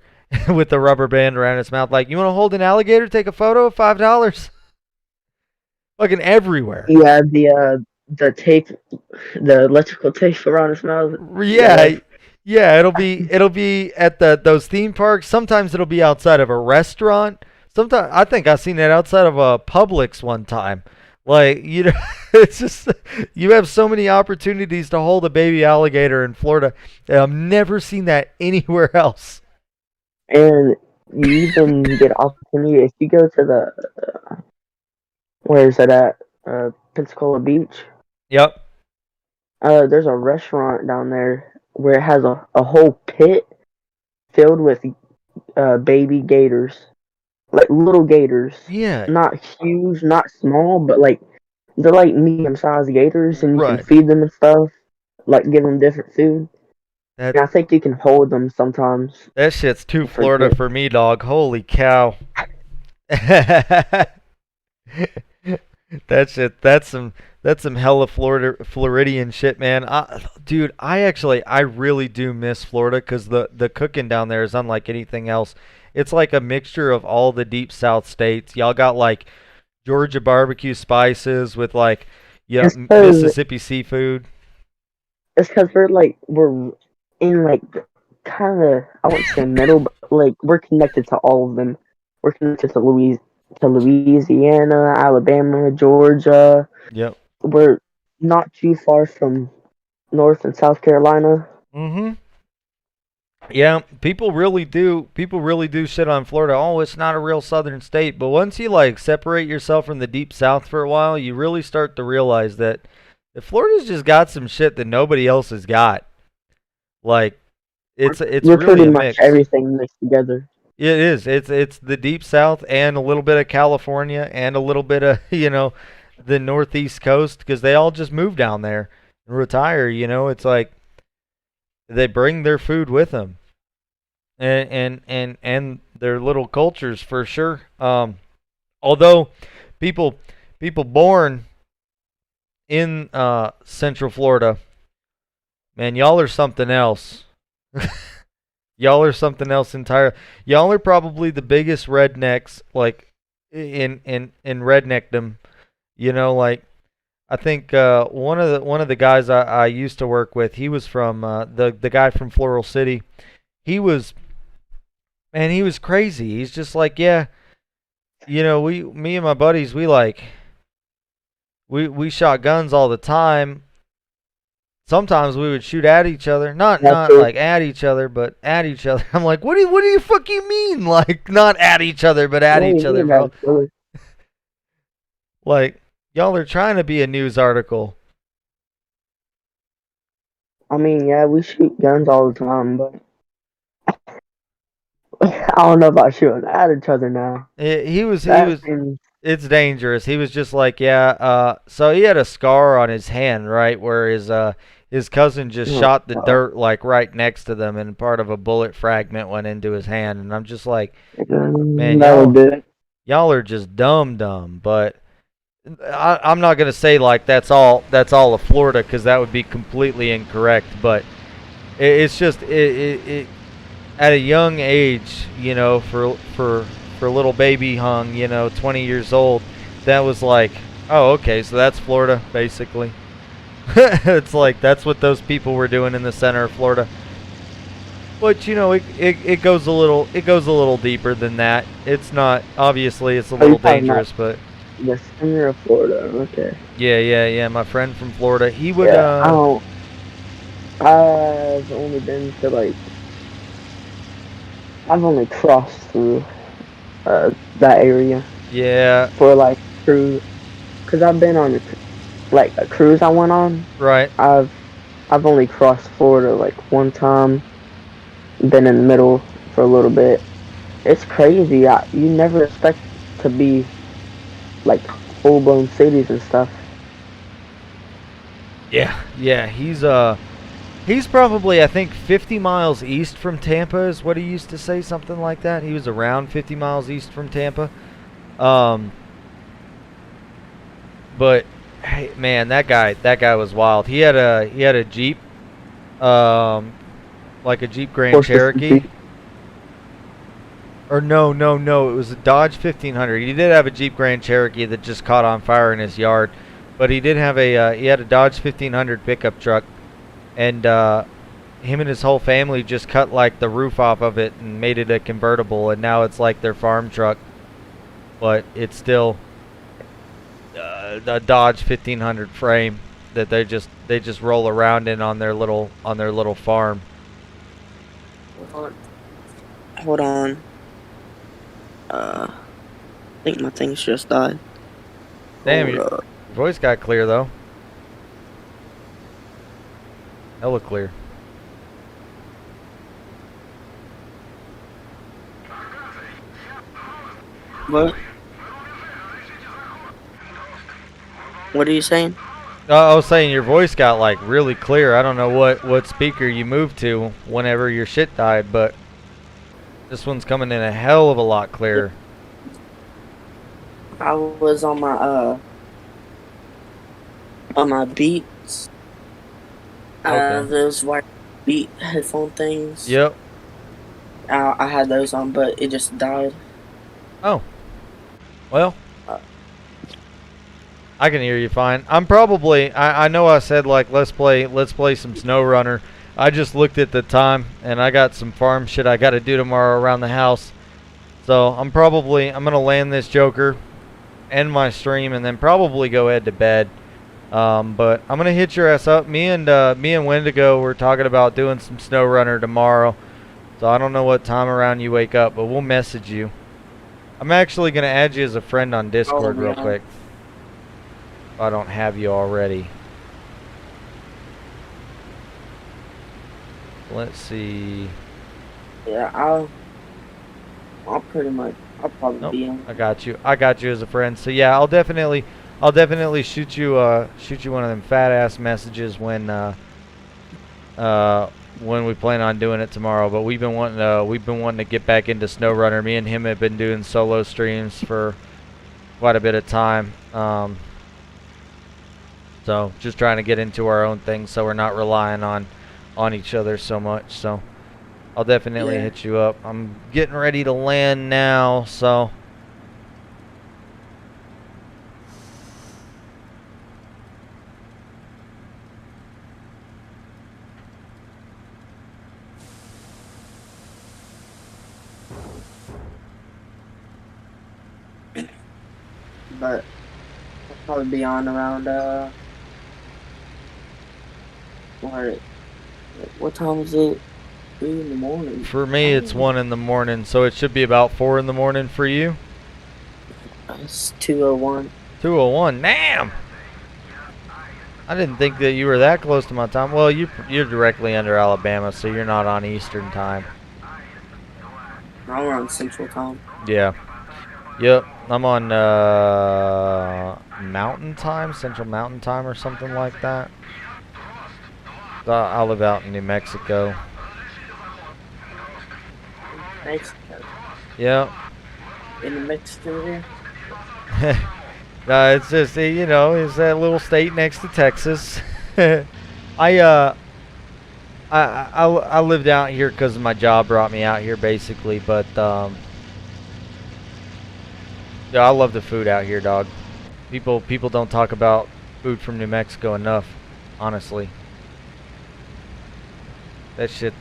with a rubber band around its mouth. Like, you want to hold an alligator? Take a photo of $5. Fucking everywhere. Yeah, the tape, the electrical tape around his mouth. Yeah, yeah. It'll be at those theme parks. Sometimes it'll be outside of a restaurant. Sometimes I think I've seen it outside of a Publix one time. Like, you know, it's just you have so many opportunities to hold a baby alligator in Florida. And I've never seen that anywhere else. And you even get opportunity if you go to the where is it at? Pensacola Beach. Yep. There's a restaurant down there where it has a whole pit filled with baby gators. Like little gators. Yeah. Not huge, not small, but like they're like medium sized gators and you Right. can feed them and stuff. Like give them different food. That And I think you can hold them sometimes. that shit's too For Florida kids. for me, dog. Holy cow. That's it. That's some hella Floridian shit, man. Dude, I really do miss Florida because the cooking down there is unlike anything else. It's like a mixture of all the deep South states. Y'all got like Georgia barbecue spices with like yeah It's because Mississippi seafood. we're in like kind of, I wouldn't say middle, but like we're connected to all of them. We're connected to Louisiana, Alabama, Georgia. Yep. We're not too far from North and South Carolina. Mhm. Yeah, people really do. People really do shit on Florida. Oh, it's not a real southern state. But once you like separate yourself from the deep south for a while, you really start to realize that Florida's just got some shit that nobody else has got. Like it's We're really pretty a much mix. everything mixed together. It is. It's the deep south and a little bit of California and a little bit of, the northeast coast because they all just move down there and retire, It's like they bring their food with them. And their little cultures for sure. Although people people born in Central Florida, man, y'all are something else. Y'all are something else entirely. Y'all are probably the biggest rednecks, like in redneckdom. Like I think one of the guys I used to work with, he was from the guy from Floral City. He was Man, he was crazy. He's just like, yeah, me and my buddies, we shot guns all the time. Sometimes we would shoot at each other, not like at each other, but at each other. I'm like, what do you fucking mean? Like not at each other, but at each other, bro. Like y'all are trying to be a news article. I mean, yeah, we shoot guns all the time, but I don't know about shooting at each other now. He was That seems it's dangerous. He was just like, yeah, so he had a scar on his hand, right, where his cousin just shot the dirt like right next to them and part of a bullet fragment went into his hand, and I'm just like, man, that would do it. y'all are just dumb, but I'm not gonna say like that's all of Florida because that would be completely incorrect, but it's just it at a young age, for little baby Hung, 20 years old, that was like, oh, okay, so that's Florida, basically. It's like that's what those people were doing in the center of Florida. But it goes a little deeper than that. It's not obviously it's a little dangerous, but the center of Florida. Okay. yeah. My friend from Florida, he would. Yeah, I've only been to like. I've only crossed through that area Yeah. for like cruise, cause I've been on a cruise I went on. Right. I've only crossed Florida like one time. Been in the middle for a little bit. It's crazy. You never expect to be like full blown cities and stuff. Yeah. He's probably I think 50 miles east from Tampa is what he used to say, something like that. He was around 50 miles east from Tampa. But hey, man, that guy was wild. He had a Jeep, like a Jeep Grand Cherokee. Or no, it was a Dodge 1500. He did have a Jeep Grand Cherokee that just caught on fire in his yard, but he did have he had a Dodge 1500 pickup truck, and him and his whole family just cut like the roof off of it and made it a convertible, and now it's like their farm truck, but it's still a Dodge 1500 frame that they just roll around in on their little farm. Hold on. I think my thing's just died. Damn, your voice got clear though. Hella clear. What? What are you saying? I was saying your voice got like really clear. I don't know what speaker you moved to whenever your shit died, but this one's coming in a hell of a lot clearer. I was on my On my Beats, Okay. those white Beat headphone things. Yep. I had those on, but it just died. Oh. Well, Uh, I can hear you fine. I'm probably. I know I said like let's play some SnowRunner. I just looked at the time and I got some farm shit I got to do tomorrow around the house. So I'm gonna land this Joker, end my stream, and then probably go head to bed. But I'm gonna hit your ass up. Me and Wendigo were talking about doing some SnowRunner tomorrow. So I don't know what time around you wake up, but we'll message you. I'm actually gonna add you as a friend on Discord real quick. If I don't have you already. Let's see. Yeah, I'll probably be in. I got you. I got you as a friend. So yeah, I'll definitely shoot you one of them fat ass messages when we plan on doing it tomorrow. But we've been wanting to get back into SnowRunner. Me and him have been doing solo streams for quite a bit of time. So just trying to get into our own thing, so we're not relying on each other so much. So I'll definitely hit you up. I'm getting ready to land now, so. But I'll probably be on around what time is it? 3 in the morning. For me, it's 1 in the morning, so it should be about 4 in the morning for you. It's 2:01. 2:01. Damn. I didn't think that you were that close to my time. Well, you're directly under Alabama, so you're not on Eastern time. I'm on Central Time. Yeah. Yep. I'm on Mountain Time, Central Mountain Time, or something like that. I live out in New Mexico. Mexico. Yeah. In the Mexican here? No, it's just it's that little state next to Texas. I lived out here because my job brought me out here, basically. But yeah, I love the food out here, dog. People don't talk about food from New Mexico enough, honestly. That shit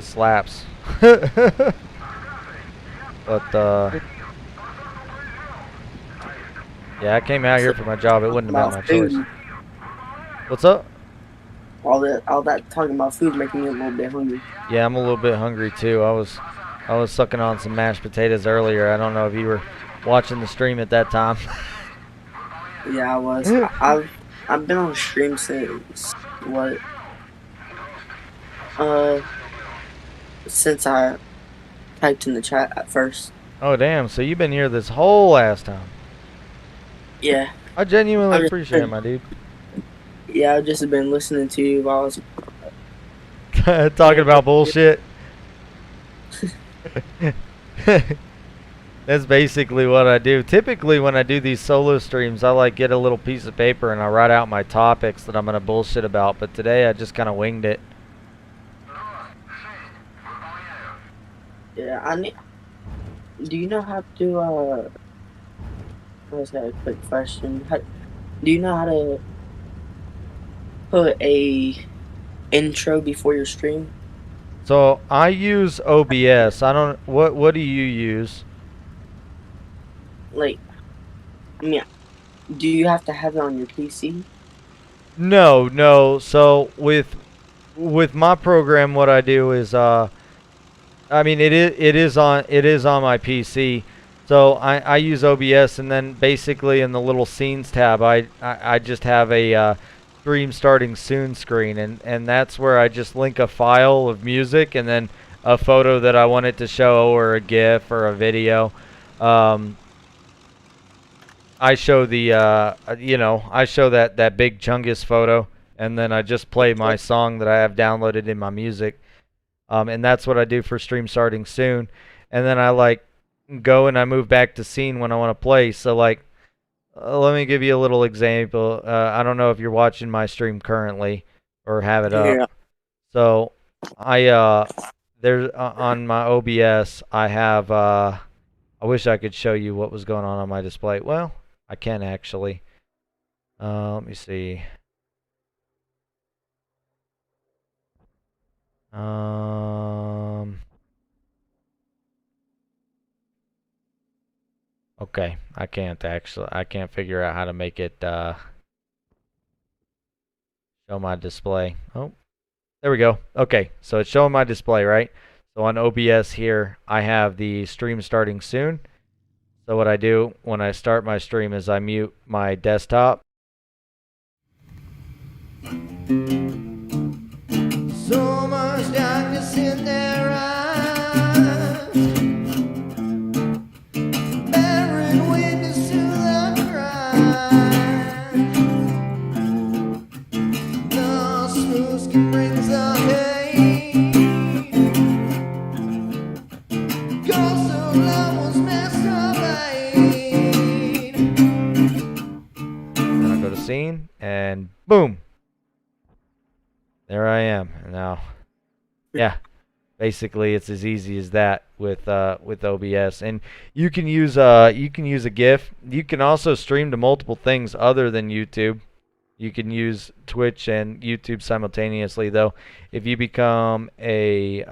slaps. But yeah, I came out here for my job. It wouldn't have been my choice. What's up? All that talking about food making me a little bit hungry. Yeah, I'm a little bit hungry too. I was sucking on some mashed potatoes earlier. I don't know if you were watching the stream at that time. Yeah, I was. I've been on stream since what? Since I typed in the chat at first. Oh damn! So you've been here this whole ass time. Yeah. I genuinely appreciate it, my dude. Yeah, I've just been listening to you while I was talking about bullshit. That's basically what I do. Typically, when I do these solo streams, I get a little piece of paper and I write out my topics that I'm gonna bullshit about. But today, I just kind of winged it. Yeah, do you know how to let's have a quick question. Do you know how to put a intro before your stream? So I use OBS. I don't. What do you use? Like, I mean, do you have to have it on your PC? No. So with my program, what I do is I mean it is on my PC. So I use OBS, and then basically in the little scenes tab, I just have a stream starting soon screen, and that's where I just link a file of music and then a photo that I want it to show, or a GIF or a video. I show the I show that big Chungus photo, and then I just play my song that I have downloaded in my music, and that's what I do for stream starting soon. And then I go and I move back to scene when I want to play. So let me give you a little example. I don't know if you're watching my stream currently or have it up. Yeah. So there's on my OBS, I have I wish I could show you what was going on my display. Well, I can actually. Let me see. Okay, I can't figure out how to make it show my display. Oh, there we go. Okay, so it's showing my display, right? So on OBS here, I have the stream starting soon. So what I do when I start my stream is I mute my desktop. So much darkness in their eyes, bearing witness to the crime. The smooth skin brings the hate, ghost of love was masturbate. Then I go to scene, and boom. There I am. And now, yeah, basically it's as easy as that with OBS. And you can use a GIF. You can also stream to multiple things other than YouTube. You can use Twitch and YouTube simultaneously, though. If you become a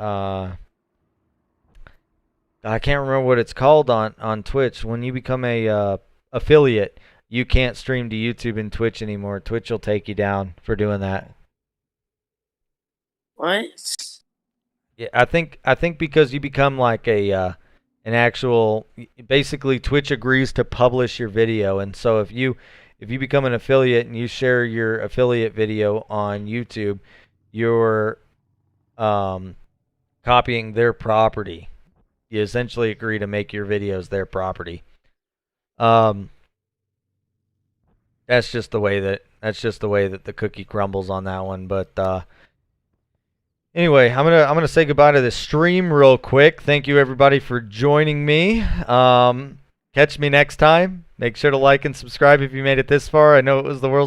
I can't remember what it's called on Twitch. When you become a affiliate, you can't stream to YouTube and Twitch anymore. Twitch will take you down for doing that. What? Yeah, I think because you become like an actual, basically Twitch agrees to publish your video, and so if you become an affiliate and you share your affiliate video on YouTube, you're copying their property. You essentially agree to make your videos their property. That's just the way that the cookie crumbles on that one, but anyway, I'm gonna say goodbye to this stream real quick. Thank you everybody for joining me. Catch me next time. Make sure to like and subscribe if you made it this far. I know it was the world's